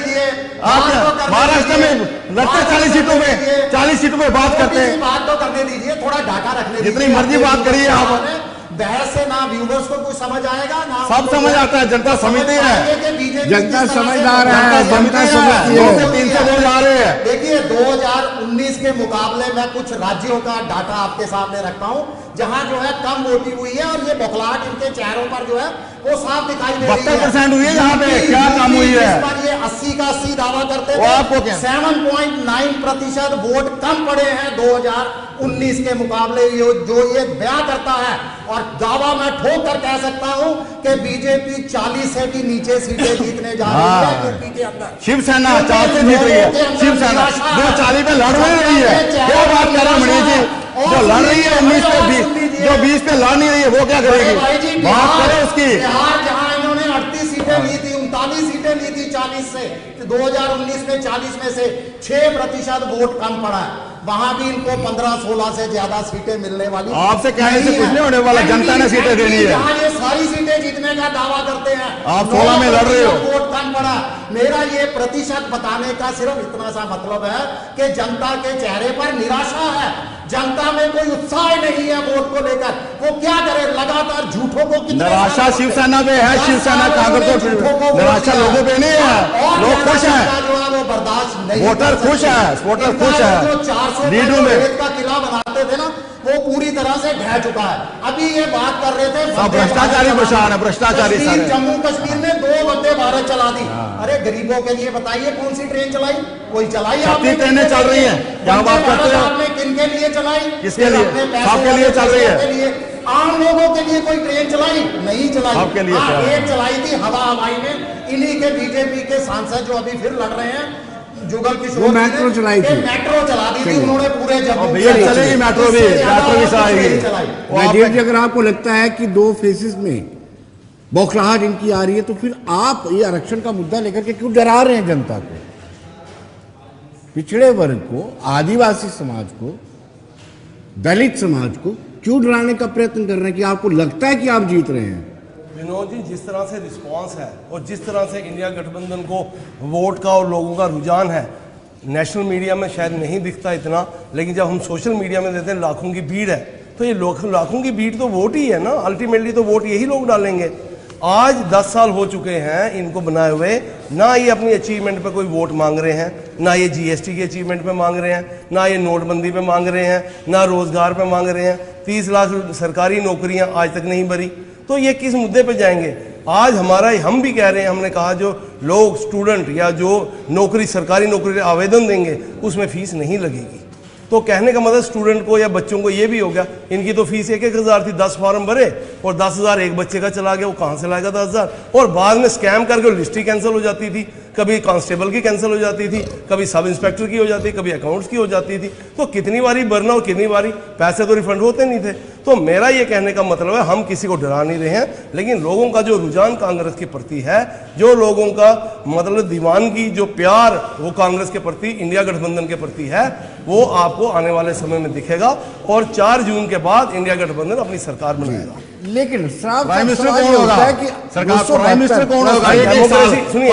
आप महाराष्ट्र में लड़ते 40 सीटों पे, 40 सीटों पे बात करते हैं। बात तो करने दीजिए, थोड़ा डाटा रखने दीजिए। जितनी मर्जी बात करिए आप, बहस से ना व्यूवर्स को कुछ समझ आएगा ना सब उनको समझ आता है, जनता समझती है। कि बीजेपी जनता किस तरह से समझदार है, जनता जनता समझती समझती है। है। 2 से 3 से वोट आ रहे हैं। देखिए 2019 के मुकाबले में कुछ राज्यों का डाटा आपके सामने रखता हूं जहां जो है कम वोटिंग हुई है और ये बौखलाहट इनके चेहरों पर जो है वो साफ दिखाई दे रही है। 72% हुई है यहाँ पे, क्या कम हुई है? इस पर ये 80 का 80 दावा करते वो थे, आपको क्या? 7.9% वोट कम पड़े हैं 2019 के मुकाबले। जो ये बयां करता है और दावा मैं ठोक कर कह सकता हूं कि बीजेपी 40 से भी नीचे सीटें जीतने जा रही है यूपी के अंदर। शिवसेना 4 से जीत रही है। शिवसेना जो 40 पे लड़ रही है, क्या बात कर रहे हैं मणि जी? जो लड़ रही है 19 पे 20, जो 20 पे लड़ नहीं रही है वो क्या करेगी? बात करें उसकी। बिहार जहां इन्होंने 38 सीटें ली थी, 39 सीटें ली थी 40 से, तो 2019 में 40 में से 6% वोट कम पड़ा है। वहां भी इनको 15-16 से ज्यादा सीटें मिलने वाली आपसे कहने से कुछ नहीं होने वाला, जनता ने सीटें देनी है। जहां ये सारी सीटें जीतने का दावा करते हैं, आप 16 में लड़ रहे हो। वोट कम पड़ा। मेरा ये प्रतिशत बताने का सिर्फ इतना सा मतलब है कि जनता के चेहरे पर निराशा है, जनता में कोई उत्साह नहीं है वोट को लेकर। वो क्या करे, लगातार झूठों को निराशा शिवसेना पे है, शिवसेना कांग्रेस को, निराशा लोगों पे नहीं है। लोग खुश हैं, जो है वो बर्दाश्त नहीं, वोटर खुश है, वोटर खुश है। जो 400 लीडों में का किला बनाते थे ना, वो पूरी तरह से ढह चुका है। अभी ये बात कर रहे थे भ्रष्टाचारी प्रशासन है, भ्रष्टाचारी सारे। जम्मू कश्मीर में 2 वंदे भारत चला दी। अरे गरीबों के लिए बताइए कौन सी ट्रेन चलाई? कोई चलाई? आपने ट्रेनें चल रही हैं, क्या बात करते हो? आपने किन के लिए चलाई? किसके लिए? अपने पैसों सबके लिए चल रही है। के लिए। आम लोगों के लिए कोई ट्रेन चलाई? नहीं चलाई। सबके लिए हाँ, चला। एक चलाई थी हवा हवाई में। इन्हीं के बीजेपी के सांसद जो अभी फिर लड़ रहे हैं, जुगल किशोर, वो मेट्रो चलाई थी। मेट्रो चला दी थी उन्होंने पूरे जम्मू। भैया चलेगी मेट्रो भी, मेट्रो भी चलाएगी। राजेश जी, अगर आपको लगता है कि 2 फेजेस में बौखलाहट इनकी आ रही है, तो फिर आप ये आरक्षण का मुद्दा लेकर के क्यों डरा रहे हैं जनता को, पिछड़े वर्ग को, आदिवासी समाज को, दलित समाज को क्यों डराने का प्रयत्न कर रहे हैं कि आपको लगता है कि आप जीत रहे हैं? विनोद जी, जिस तरह से रिस्पांस है और जिस तरह से इंडिया गठबंधन को वोट का और लोगों का रुझान है, नेशनल मीडिया में शायद नहीं दिखता इतना, लेकिन जब हम सोशल मीडिया में देते हैं लाखों की भीड़ है, तो ये लाखों की भीड़ तो वोट ही है ना। अल्टीमेटली तो वोट यही लोग डालेंगे। आज 10 साल हो चुके हैं इनको बनाए हुए, ना ये अपनी अचीवमेंट पे कोई वोट मांग रहे हैं, ना ये जीएसटी की अचीवमेंट पे मांग रहे हैं, ना ये नोटबंदी पे मांग रहे हैं, ना रोजगार पे मांग रहे हैं। 30 लाख सरकारी नौकरियां आज तक नहीं भरी, तो ये किस मुद्दे पे जाएंगे? आज हम भी कह रहे हैं, हमने कहा जो लोग स्टूडेंट या जो नौकरी सरकारी नौकरी आवेदन देंगे उसमें फीस नहीं लगेगी। तो कहने का मतलब स्टूडेंट को या बच्चों को ये भी हो गया, इनकी तो फीस 1-1 हज़ार थी, 10 फॉर्म भरे और 10,000 एक बच्चे का चला गया, वो कहाँ से लाएगा 10,000? और बाद में स्कैम करके लिस्ट ही कैंसिल हो जाती थी, कभी कांस्टेबल की कैंसिल हो जाती थी, कभी सब इंस्पेक्टर की हो जाती, कभी अकाउंट्स की हो जाती थी। तो कितनी बारी भरना और कितनी बारी पैसे तो रिफंड होते नहीं थे। तो मेरा ये कहने का मतलब है, हम किसी को डरा नहीं रहे हैं, लेकिन लोगों का जो रुझान कांग्रेस के प्रति है, जो लोगों का मतलब दीवानगी, जो प्यार वो कांग्रेस के प्रति, इंडिया गठबंधन के प्रति है, वो आपको आने वाले समय में दिखेगा। और 4 जून के बाद इंडिया गठबंधन अपनी सरकार बनाएगा। लेकिन प्राइम मिनिस्टर कौन होगा? सरकार प्राइम मिनिस्टर कौन होगा? सुनिए,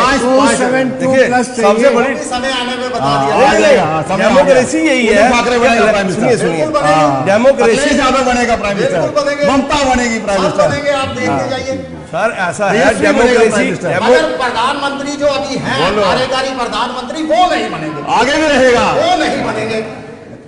सबसे बड़ी समय आने में बता आ दिया। जाएगा। डेमोक्रेसी यही है। सुनिए सुनिए, डेमोक्रेसी बनेगा प्राइम मिनिस्टर, ममता बनेगी प्राइम सब मिनिस्टर। बनेंगे, आप देखते जाइए। सर ऐसा है, DSP बनेगा डेमोक्रेसी प्राइम मिनिस्टर। अगर प्रधानमंत्री जो अभी हैं, कार्यकारी प्रधानमंत्री, वो नहीं बनेंगे, आगे भी रहेगा, वो नहीं बनेंगे।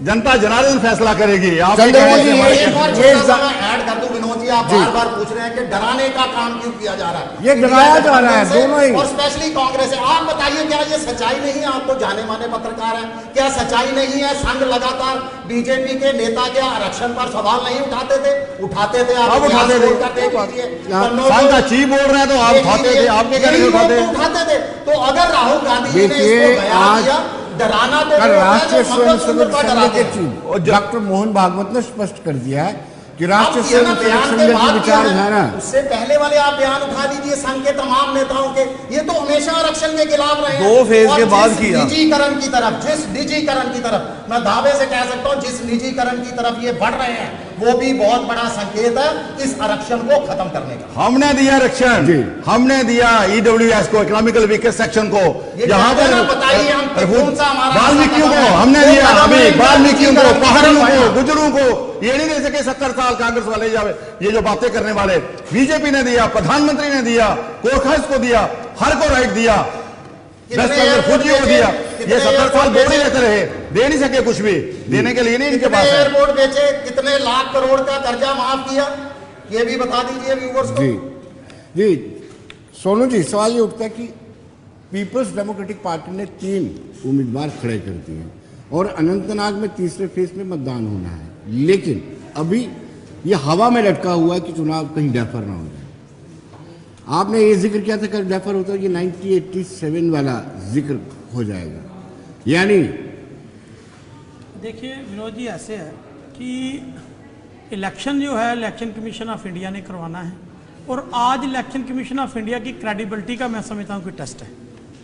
जनता जनार्दन फैसला करेगी। आप चंद्रमा जी, एक और छोटा सा मैं ऐड कर दूं विनोद जी, आप बार-बार पूछ रहे हैं कि डराने का काम क्यों किया जा रहा है? ये डराया जा रहा है, दोनों ही। और स्पेशली कांग्रेस है। आप बताइए, क्या ये सच्चाई नहीं है? आप तो जाने माने पत्रकार हैं, क्या सच्चाई नहीं है? संघ लगातार बीजेपी के नेता के आरक्षण पर सवाल नहीं उठाते थे? उठाते थे। आप उठाते थे। संघ का चीफ बोल रहे हैं तो आप उठाते थे, आपके कहने से उठाते थे। तो अगर राहुल गांधी जी ने इसको बयान दिया, डराना तो राष्ट्रीय स्वयंसेवक संघ डराते के हैं। चीफ डॉक्टर मोहन भागवत ने स्पष्ट कर दिया है कि राष्ट्रीय आप ये ना स्वयंसेवक बयान संघ के की बाद विचारधारा, उससे पहले वाले आप बयान उठा लीजिए संघ के तमाम नेताओं के, ये तो हमेशा आरक्षण के खिलाफ रहे हैं। 2 फेज और के बाद जिस किया। निजीकरण की तरफ, जिस निजीकरण की तरफ मैं दावे से कह सकता हूं, जिस निजीकरण की तरफ ये बढ़ रहे हैं, वो भी बहुत बड़ा संकेत है इस आरक्षण को खत्म करने का। हमने दिया आरक्षण, हमने दिया ईडब्ल्यूएस को, इकोनॉमिकल वीकेस्ट सेक्शन को, यहाँ पर बताइए हम कौन सा हमारा वाल्मीकियों को हमने दिया, अभी वाल्मीकियों को, पहाड़ियों को, गुजरों को ये नहीं दे सके 70 साल कांग्रेस वाले जावे, ये जो बातें करने वाले। बीजेपी ने दिया, प्रधानमंत्री ने दिया, कोरखास को दिया, हर को राइट दिया, 10 फौजियों को दिया। ये 70 साल बोल ही रहते रहे, दे नहीं सके कुछ भी, देने के लिए नहीं इनके पास है। एयरपोर्ट बेचे, कितने लाख करोड़ का कर्जा माफ किया, ये भी बता दीजिए व्यूअर्स को। जी सोनू जी, सवाल ये उठता है कि पीपल्स डेमोक्रेटिक पार्टी ने 3 उम्मीदवार खड़े कर दिए और अनंतनाग में तीसरे फेज में मतदान होना है, लेकिन अभी ये हवा में लटका हुआ है कि चुनाव कहीं डेफर ना हो जाए। आपने ये जिक्र किया था कि डेफर होता है, ये 1987 वाला जिक्र हो जाएगा, यानी देखिए विनोद जी, ऐसे है कि इलेक्शन जो है इलेक्शन कमीशन ऑफ इंडिया ने करवाना है, और आज इलेक्शन कमीशन ऑफ इंडिया की क्रेडिबिलिटी का मैं समझता हूँ कि टेस्ट है।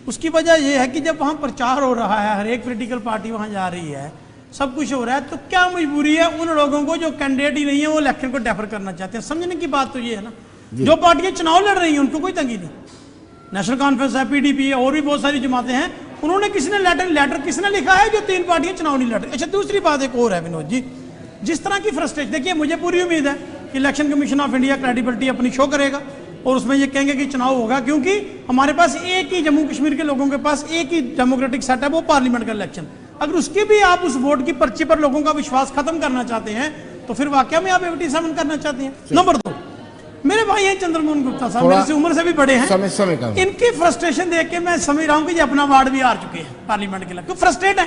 उसकी वजह यह है कि जब वहाँ प्रचार हो रहा है, हर एक पॉलिटिकल पार्टी वहाँ जा रही है, सब कुछ हो रहा है, तो क्या मजबूरी है उन लोगों को जो कैंडिडेट ही नहीं है वो इलेक्शन को डेफर करना चाहते हैं? समझने की बात तो ये है ना, जो पार्टियां चुनाव लड़ रही हैं उनको कोई तंगी नहीं। नेशनल कॉन्फ्रेंस है, पीडीपी है, और भी बहुत सारी जमातें हैं, उन्होंने किसने लेटर किसने लिखा है जो 3 पार्टियां चुनाव नहीं लड़ रही। अच्छा, दूसरी बात एक और है विनोद जी, जिस तरह की फ्रस्ट्रेशन, देखिए मुझे पूरी उम्मीद है कि election commission of India credibility अपनी शो करेगा और उसमें ये कहेंगे कि चुनाव होगा, क्योंकि हमारे पास एक ही, जम्मू कश्मीर के लोगों के पास एक ही डेमोक्रेटिक सेट है, वो पार्लियामेंट का इलेक्शन। अगर उसकी भी आप उस वोट की पर्ची पर लोगों का विश्वास खत्म करना चाहते हैं तो फिर वाकया में आप 87 करना चाहते हैं। नंबर 2, मेरे भाई हैं चंद्रमोहन गुप्ता साहब, मेरे से उम्र से भी बड़े हैं। समय का इनकी फ्रस्ट्रेशन देख के मैं समझ रहा हूं कि ये अपना वार्ड भी हार चुके हैं पार्लियामेंट के लिए, क्यों फ्रस्ट्रेट है,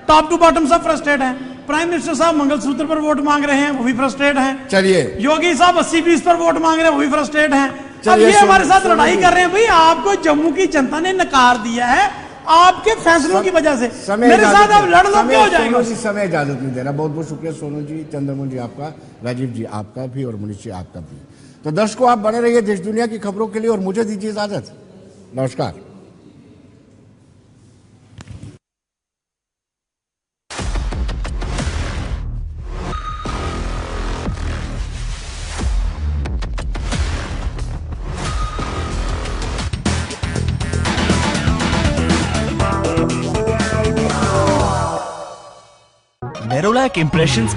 टॉप टू बॉटम सब फ्रस्ट्रेट है। प्राइम मिनिस्टर साहब मंगलसूत्र पर वोट मांग रहे हैं, वो भी फ्रस्ट्रेट हैं। चलिए, योगी साहब 80-20 पर वोट मांग रहे हैं, वो भी फ्रस्ट्रेट हैं। अब चलिए, ये हमारे साथ लड़ाई कर रहे हैं। भाई आपको जम्मू की जनता ने नकार दिया है आपके फैसलों की वजह से, मेरे साथ आप लड़ लो, क्या हो जाएगा? समय इजाजत नहीं दे रहा। बहुत बहुत शुक्रिया सोनू जी, चंद्रमोहन जी आपका, राजीव जी आपका भी, और मनीष जी आपका भी। तो दर्शकों, आप बने रहिए देश दुनिया की खबरों के लिए और मुझे दीजिए इजाजत। नमस्कार। नेरोलैक इम्प्रेशंस